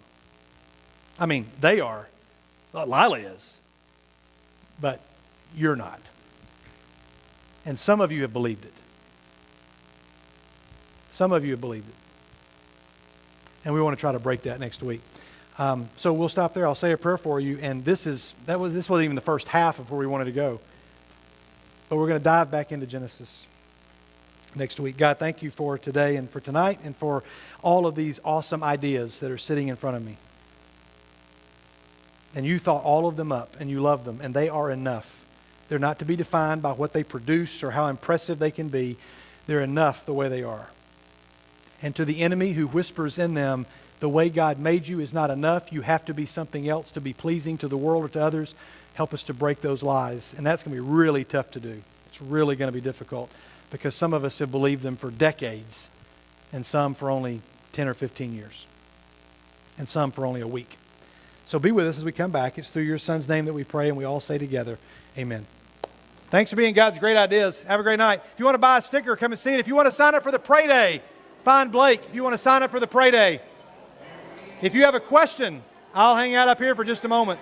I mean, they are. Lila is. But you're not. And some of you have believed it. Some of you have believed it. And we want to try to break that next week. So we'll stop there. I'll say a prayer for you. And this wasn't even the first half of where we wanted to go. But we're going to dive back into Genesis next week. God, thank you for today and for tonight and for all of these awesome ideas that are sitting in front of me. And you thought all of them up and you love them, and they are enough. They're not to be defined by what they produce or how impressive they can be. They're enough the way they are. And to the enemy who whispers in them, the way God made you is not enough. You have to be something else to be pleasing to the world or to others. Help us to break those lies. And that's going to be really tough to do. It's really going to be difficult because some of us have believed them for decades and some for only 10 or 15 years and some for only a week. So be with us as we come back. It's through your son's name that we pray and we all say together, amen. Thanks for being God's great ideas. Have a great night. If you want to buy a sticker, come and see it. If you want to sign up for the Pray Day, find Blake. If you want to sign up for the Pray Day. If you have a question, I'll hang out up here for just a moment.